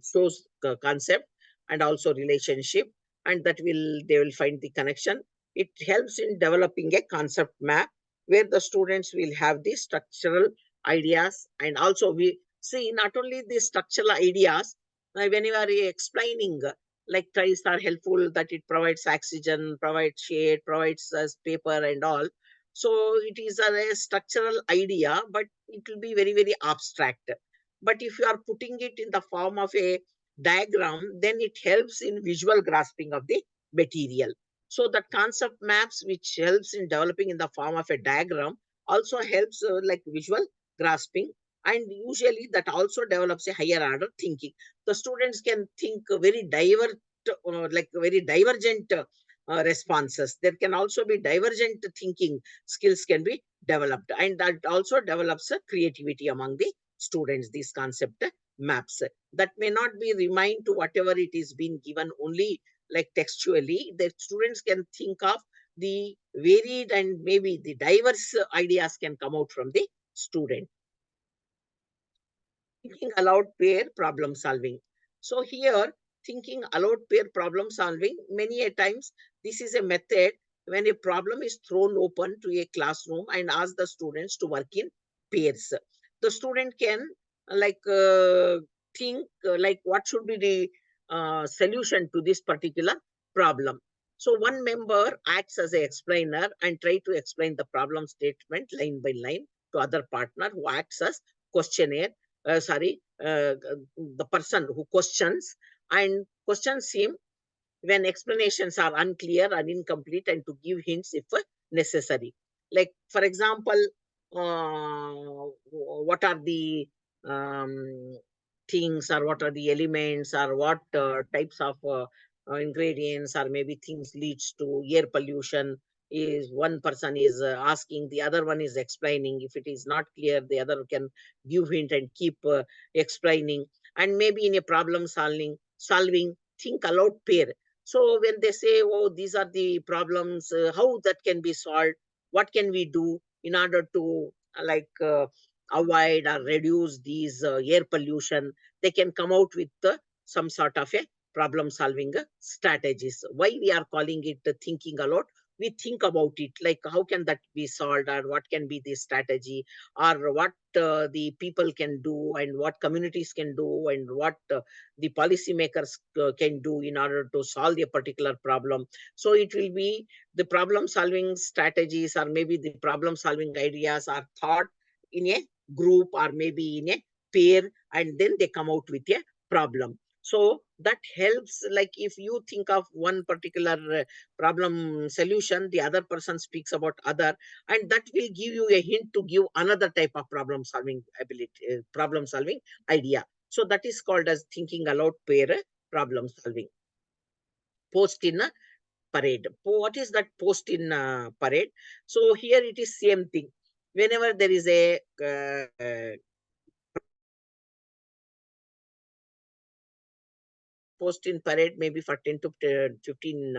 shows concept and also relationship, and they will find the connection. It helps in developing a concept map where the students will have the structural ideas. And also we see not only the structural ideas, whenever we explaining, like ties are helpful, that it provides oxygen, provides shade, provides us paper and all. So it is a structural idea, but it will be very, very abstract. But if you are putting it in the form of a diagram, then it helps in visual grasping of the material. So the concept maps, which helps in developing in the form of a diagram, also helps like visual grasping. And usually that also develops a higher order thinking. The students can think very like very divergent responses. There can also be divergent thinking skills can be developed, and that also develops a creativity among the students. These concept maps that may not be remind to whatever it is being given only like textually. The students can think of the varied and maybe the diverse ideas can come out from the student. Thinking aloud pair problem solving. So here, thinking aloud pair problem solving, many a times this is a method when a problem is thrown open to a classroom and ask the students to work in pairs. The student can like think like what should be the solution to this particular problem. So one member acts as a explainer and try to explain the problem statement line by line to other partner who acts as questionnaire, the person who questions, and questions him when explanations are unclear and incomplete, and to give hints if necessary. Like, for example, what are the things, or what are the elements, or what types of ingredients, or maybe things leads to air pollution, is one person is asking, the other one is explaining. If it is not clear, the other can give hint and keep explaining. And maybe in a problem solving, think aloud pair. So when they say, oh, these are the problems, how that can be solved, what can we do in order to avoid or reduce these air pollution, they can come out with some sort of a problem solving strategies. Why we are calling it thinking aloud? We think about it, like how can that be solved, or what can be the strategy, or what the people can do, and what communities can do, and what the policymakers can do in order to solve a particular problem. So it will be the problem solving strategies, or maybe the problem solving ideas are thought in a group or maybe in a pair, and then they come out with a problem. So that helps, like if you think of one particular problem solution, the other person speaks about other, and that will give you a hint to give another type of problem solving ability, problem solving idea. So that is called as thinking aloud pair problem solving. Post in a parade. What is that post in parade? So here it is same thing. Whenever there is a post in parade, maybe for 10 to 15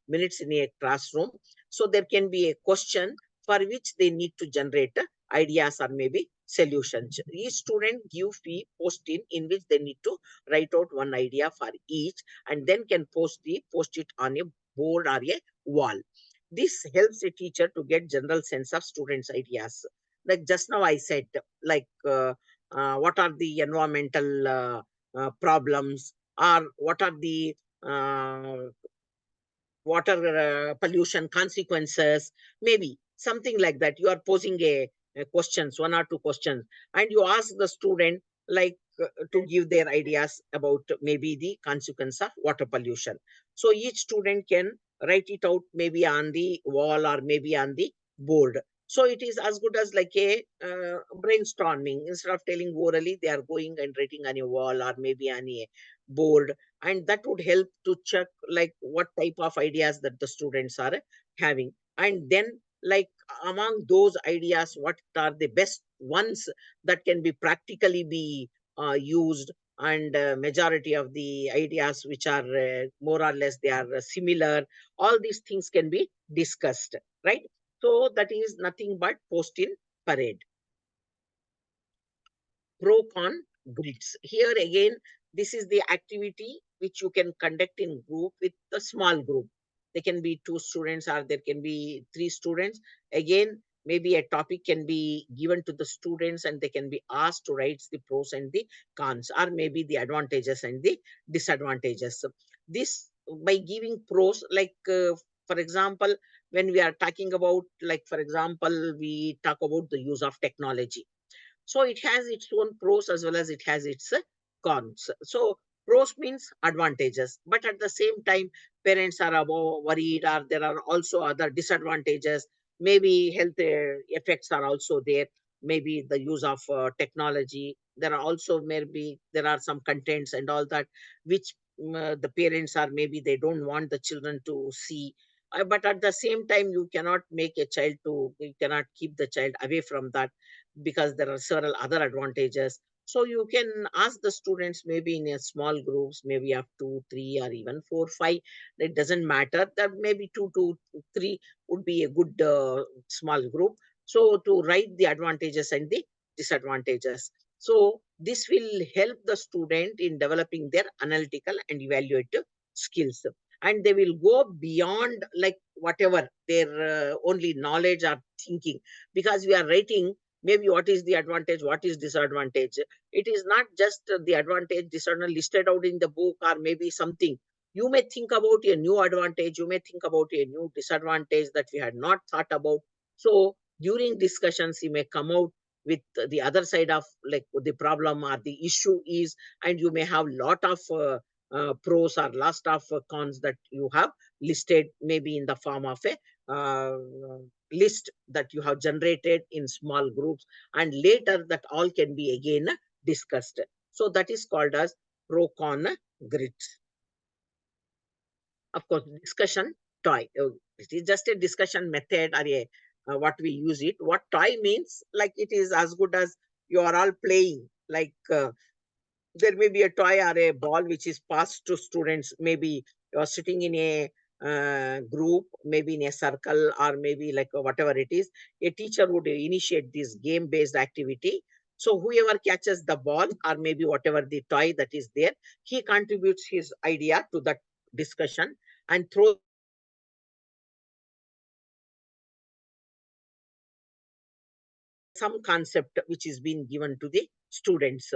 minutes in a classroom. So there can be a question for which they need to generate ideas or maybe solutions. Each student give fee post in which they need to write out one idea for each, and then can post it on a board or a wall. This helps a teacher to get general sense of students' ideas. Like just now I said, like what are the environmental problems, or what are the uh, water pollution consequences, maybe something like that. You are posing a questions, one or two questions, and you ask the student like to give their ideas about maybe the consequence of water pollution. So each student can write it out maybe on the wall or maybe on the board. So it is as good as like a brainstorming. Instead of telling orally, they are going and writing on a wall or maybe on a board, and that would help to check like what type of ideas that the students are having. And then like among those ideas, what are the best ones that can be practically be used, and majority of the ideas which are more or less they are similar, all these things can be discussed, right? So that is nothing but post in parade. Pro-con grids. Here again, this is the activity which you can conduct in group with a small group. There can be two students or there can be three students. Again, maybe a topic can be given to the students and they can be asked to write the pros and the cons, or maybe the advantages and the disadvantages. This, by giving pros, like for example, when we are talking about, like for example, we talk about the use of technology. So it has its own pros as well as it has its cons. So pros means advantages, but at the same time, parents are about worried, or there are also other disadvantages. Maybe health effects are also there. Maybe the use of technology. There are also, maybe there are some contents and all that which the parents are, maybe they don't want the children to see. But at the same time, you cannot make a child to, you cannot keep the child away from that, because there are several other advantages. So you can ask the students, maybe in a small groups, maybe up to 3 or even 4, 5. It doesn't matter. That maybe 2 to 3 would be a good small group. So to write the advantages and the disadvantages. So this will help the student in developing their analytical and evaluative skills. And they will go beyond like whatever their only knowledge or thinking, because we are writing maybe what is the advantage, what is disadvantage. It is not just the advantage, disadvantage listed out in the book, or maybe something. You may think about a new advantage, you may think about a new disadvantage that we had not thought about. So during discussions, you may come out with the other side of like the problem or the issue is, and you may have lot of pros or lot of cons that you have listed, maybe in the form of a list that you have generated in small groups, and later that all can be again discussed. So that is called as pro con grid. Of course, discussion toy. It is just a discussion method, or a what we use it. What toy means, like it is as good as you are all playing. Like there may be a toy or a ball which is passed to students. Maybe you're sitting in a group, maybe in a circle, or maybe like whatever it is. A teacher would initiate this game based activity. So whoever catches the ball, or maybe whatever the toy that is there, he contributes his idea to that discussion and throws some concept which is being given to the students.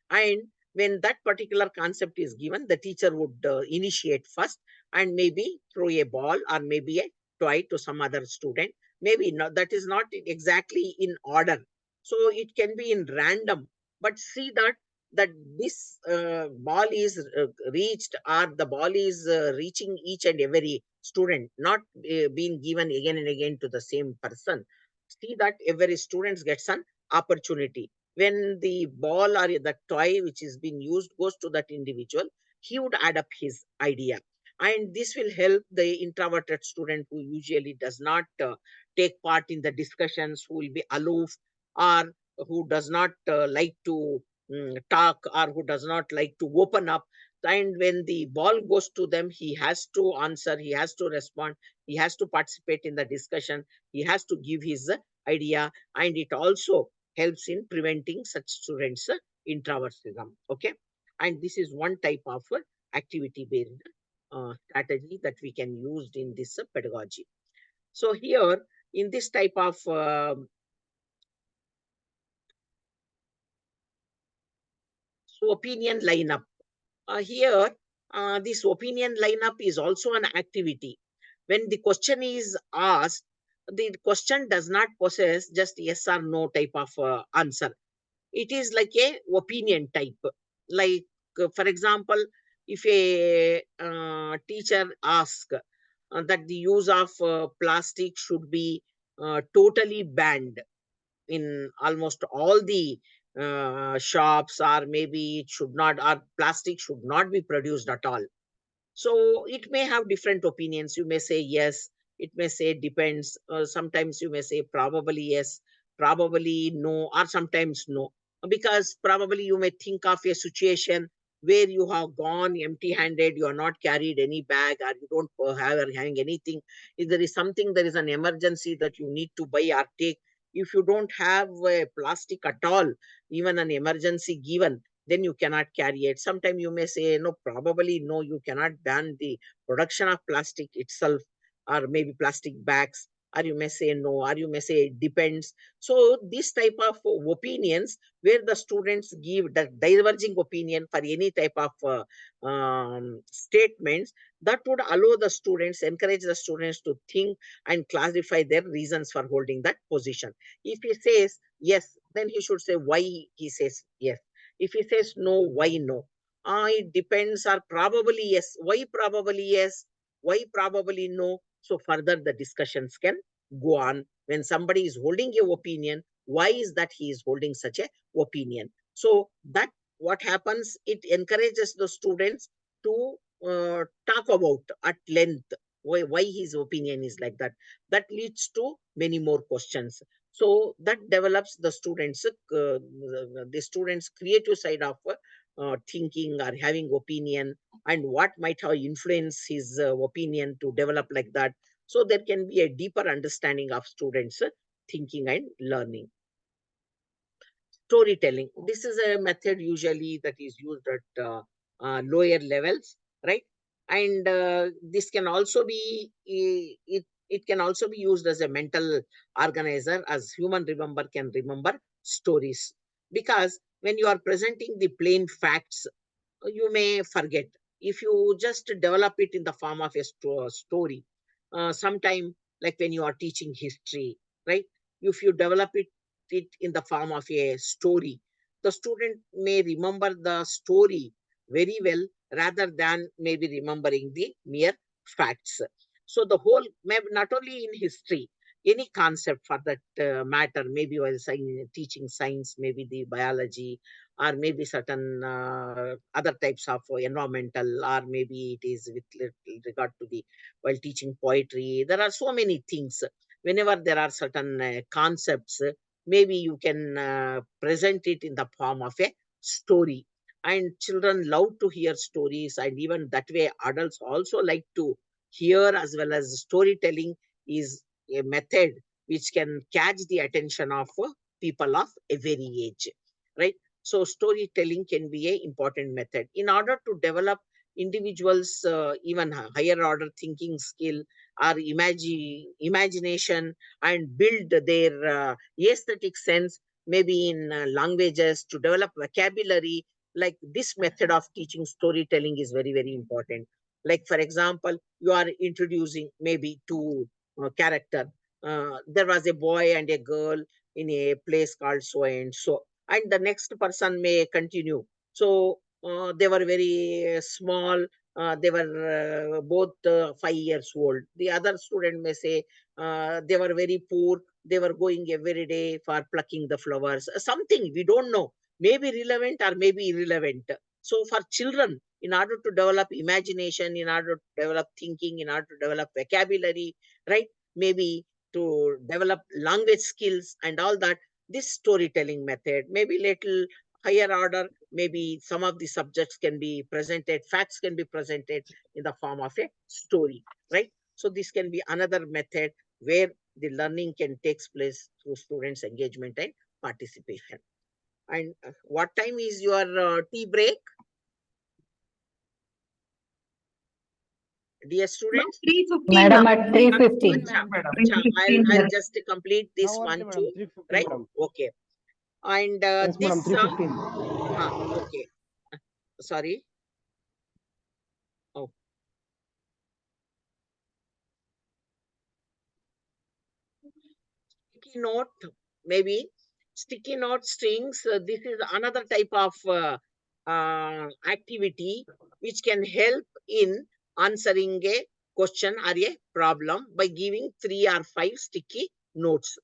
And when that particular concept is given, the teacher would initiate first, and maybe throw a ball or maybe a toy to some other student. Maybe not, that is not exactly in order. So it can be in random, but see that this ball is reached, or the ball is reaching each and every student, not being given again and again to the same person. See that every student gets an opportunity. When the ball or the toy which is being used goes to that individual, he would add up his idea. And this will help the introverted student who usually does not take part in the discussions, who will be aloof, or who does not like to talk, or who does not like to open up. And when the ball goes to them, he has to answer, he has to respond, he has to participate in the discussion, he has to give his idea. And it also helps in preventing such students introvertism. Okay, and this is one type of activity based strategy that we can use in this pedagogy. So here in this type of opinion lineup, here this opinion lineup is also an activity. When the question is asked, the question does not possess just yes or no type of answer. It is like a opinion type. Like for example, if a teacher asks that the use of plastic should be totally banned in almost all the shops, or maybe it should not, or plastic should not be produced at all. So it may have different opinions. You may say yes, it may say depends. Sometimes you may say probably yes, probably no, or sometimes no. Because probably you may think of a situation where you have gone empty handed, you are not carried any bag, or you don't have or having anything. If there is something, there is an emergency that you need to buy or take. If you don't have plastic at all, even an emergency given, then you cannot carry it. Sometimes you may say, no, probably no, you cannot ban the production of plastic itself, or maybe plastic bags, or you may say no, or you may say it depends. So this type of opinions where the students give the diverging opinion for any type of statements, that would allow the students, encourage the students to think and clarify their reasons for holding that position. If he says yes, then he should say why he says yes. If he says no, why no? It depends, or probably yes. Why probably yes? Why probably no? So further the discussions can go on. When somebody is holding a opinion, why is that he is holding such a opinion? So that what happens, it encourages the students to talk about at length why his opinion is like that. That leads to many more questions. So that develops the students creative side of thinking or having opinion, and what might have influenced his opinion to develop like that. So there can be a deeper understanding of students thinking and learning. Storytelling, this is a method usually that is used at lower levels, right? And this can also be it can also be used as a mental organizer, as human remember can remember stories, because when you are presenting the plain facts, you may forget. If you just develop it in the form of a story, sometime, like when you are teaching history, right? If you develop it in the form of a story, the student may remember the story very well rather than maybe remembering the mere facts. So the whole, maybe not only in history, any concept for that matter, maybe while teaching science, maybe the biology, or maybe certain other types of environmental, or maybe it is with regard to the, while teaching poetry, there are so many things. Whenever there are certain concepts, maybe you can present it in the form of a story, and children love to hear stories, and even that way adults also like to hear, as well as storytelling is a method which can catch the attention of people of every age, right? So storytelling can be a important method in order to develop individuals even higher order thinking skill or imagination, and build their aesthetic sense, maybe in languages, to develop vocabulary. Like this method of teaching storytelling is very, very important. Like for example, you are introducing maybe two character. There was a boy and a girl in a place called so and so, and the next person may continue. So they were very small. They were both 5 years old. The other student may say they were very poor. They were going every day for plucking the flowers. Something we don't know, maybe relevant or maybe irrelevant. So for children, in order to develop imagination, in order to develop thinking, in order to develop vocabulary, right? Maybe to develop language skills and all that, this storytelling method, maybe little higher order, maybe some of the subjects can be presented, facts can be presented in the form of a story, right? So this can be another method where the learning can take place through students engagement and participation. And what time is your tea break, dear students? 3:15, Madam, ma'am. at 3:15. Acha, Madam. I'll just complete this Now one only, madam. too, 3:15, right? madam. Okay. And Yes, madam. 3:15. okay. Sorry. Oh, sticky note, maybe sticky note strings. This is another type of activity which can help in answering a question or a problem by giving 3 or 5 sticky notes.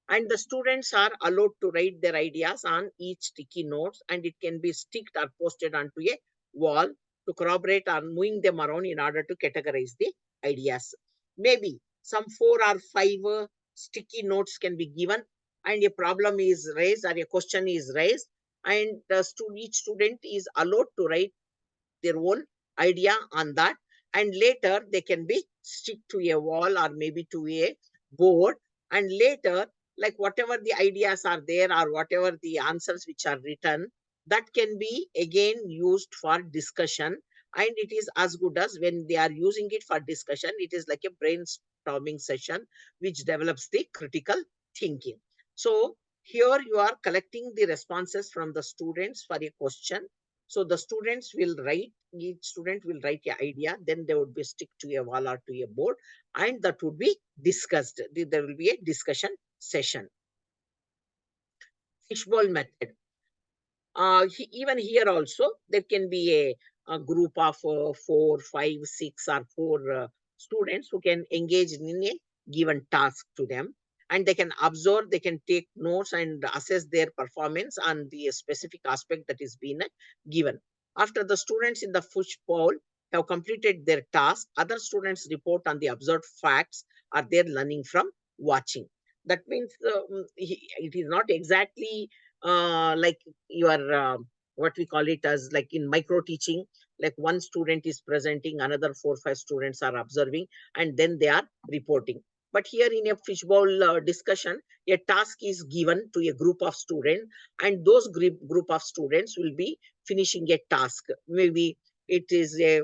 And the students are allowed to write their ideas on each sticky notes, and it can be sticked or posted onto a wall to corroborate or moving them around in order to categorize the ideas. Maybe some 4 or 5 sticky notes can be given, and a problem is raised or a question is raised, and each student is allowed to write their own idea on that, and later they can be stick to a wall or maybe to a board, and later, like whatever the ideas are there or whatever the answers which are written, that can be again used for discussion. And it is as good as when they are using it for discussion, it is like a brainstorming session, which develops the critical thinking. So here you are collecting the responses from the students for a question. So the students will write, each student will write an idea, then they would be stick to a wall or to a board, and that would be discussed. There will be a discussion session. Fishbowl method. Even here also, there can be a group of 4, 5, 6, or 4 students who can engage in a given task to them. And they can observe, they can take notes and assess their performance on the specific aspect that is being given. After the students in the fishbowl have completed their task, other students report on the observed facts or their learning from watching. That means it is not exactly like your what we call it as like in micro teaching, like one student is presenting, another 4, 5 students are observing, and then they are reporting. But here in a fishbowl discussion, a task is given to a group of students, and those group of students will be finishing a task. Maybe it is a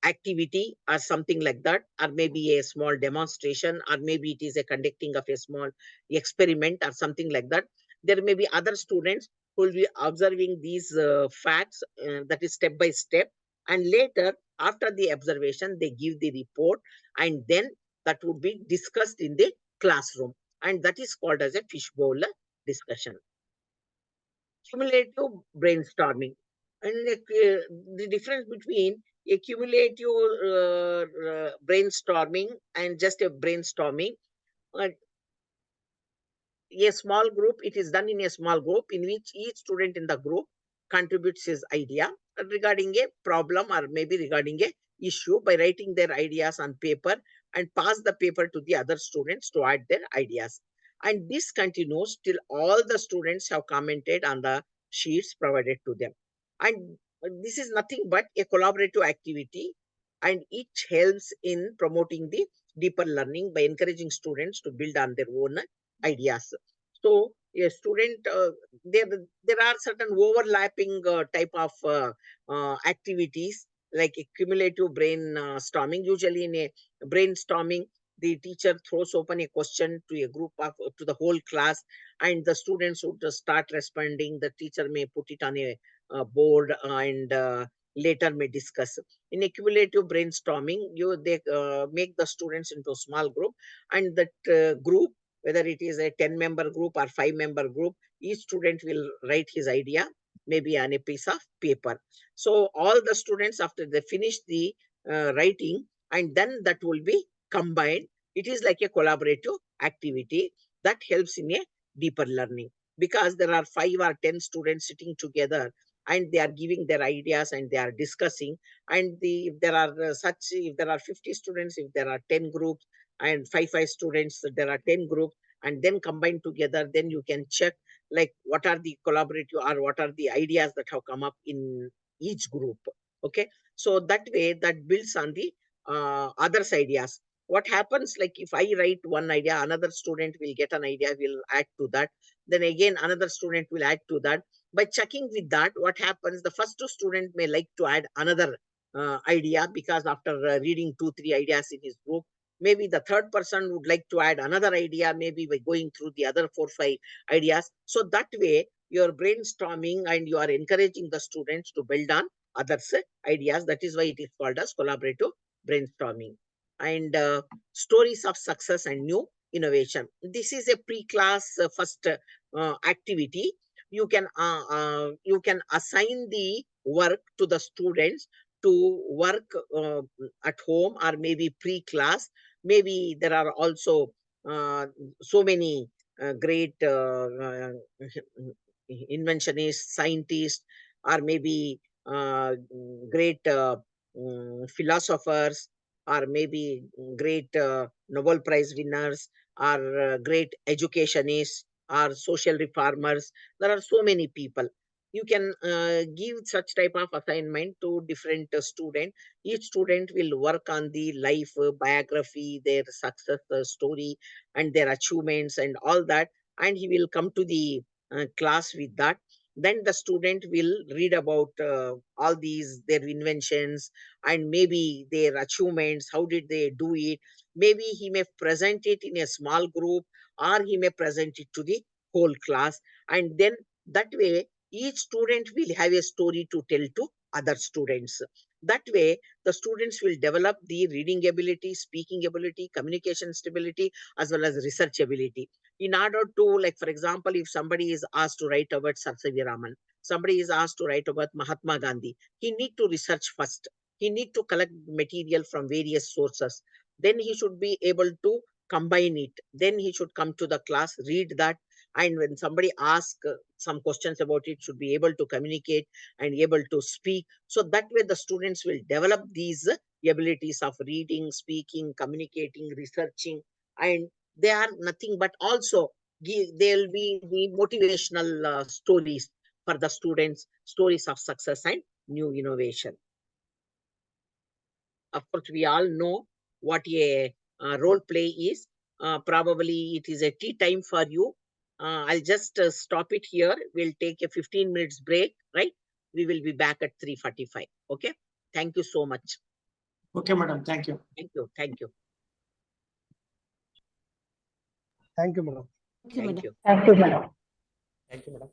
activity or something like that, or maybe a small demonstration, or maybe it is a conducting of a small experiment or something like that. There may be other students who will be observing these facts, that is step by step, and later after the observation they give the report, and then that would be discussed in the classroom, and that is called as a fishbowl discussion. Cumulative brainstorming. And the difference between a cumulative brainstorming and just a brainstorming, uh, a small group, it is done in a small group in which each student in the group contributes his idea regarding a problem or maybe regarding a issue by writing their ideas on paper and pass the paper to the other students to add their ideas. And this continues till all the students have commented on the sheets provided to them. And this is nothing but a collaborative activity, and each helps in promoting the deeper learning by encouraging students to build on their own ideas. So a student, there are certain overlapping type of activities like a cumulative brainstorming. Usually in a brainstorming, the teacher throws open a question to a group of to the whole class, and the students would start responding. The teacher may put it on a board and later may discuss. In a cumulative brainstorming, they make the students into a small group, and that group, whether it is a 10-member group or 5-member group, each student will write his idea, maybe on a piece of paper. So all the students, after they finish the writing, and then that will be combined. It is like a collaborative activity that helps in a deeper learning, because there are 5 or 10 students sitting together and they are giving their ideas and they are discussing. And if there are if there are 50 students, if there are 10 groups, and 5 students, there are 10 groups, and then combined together, then you can check like what are the collaborative or what are the ideas that have come up in each group. Okay, so that way that builds on the others ideas. What happens, like if I write one idea, another student will get an idea, will add to that, then again another student will add to that. By checking with that, what happens, the first 2 student may like to add another idea, because after reading 2 3 ideas in his group, maybe the third person would like to add another idea, maybe by going through the other 4 5 ideas. So that way you're brainstorming and you are encouraging the students to build on others ideas. That is why it is called as collaborative brainstorming. And stories of success and new innovation, this is a pre-class first activity. You can assign the work to the students to work at home or maybe pre-class. Maybe there are also so many great inventionists, scientists, or maybe great philosophers, or maybe great Nobel Prize winners, or great educationists, or social reformers. There are so many people. You can give such type of assignment to different students. Each student will work on the life biography, their success story, and their achievements and all that, and he will come to the class with that. Then the student will read about all these, their inventions, and maybe their achievements, how did they do it. Maybe he may present it in a small group, or he may present it to the whole class. And then that way, each student will have a story to tell to other students. That way, the students will develop the reading ability, speaking ability, communication stability, as well as research ability. In order to, like, for example, if somebody is asked to write about Sir C.V. Raman, somebody is asked to write about Mahatma Gandhi, he need to research first. He need to collect material from various sources. Then he should be able to combine it. Then he should come to the class, read that, and when somebody asks some questions about it, should be able to communicate and able to speak. So that way the students will develop these abilities of reading, speaking, communicating, researching, and they are nothing but also there'll be the motivational stories for the students, stories of success and new innovation. Of course, we all know what a role play is. Probably it is a tea time for you. I'll just stop it here. We'll take a 15 minutes break, right? We will be back at 3:45. Okay. Thank you so much. Okay, madam. Thank you. Thank you. Thank you. Thank you, madam. Thank you, madam. Thank you. Thank you, madam. Thank you, madam.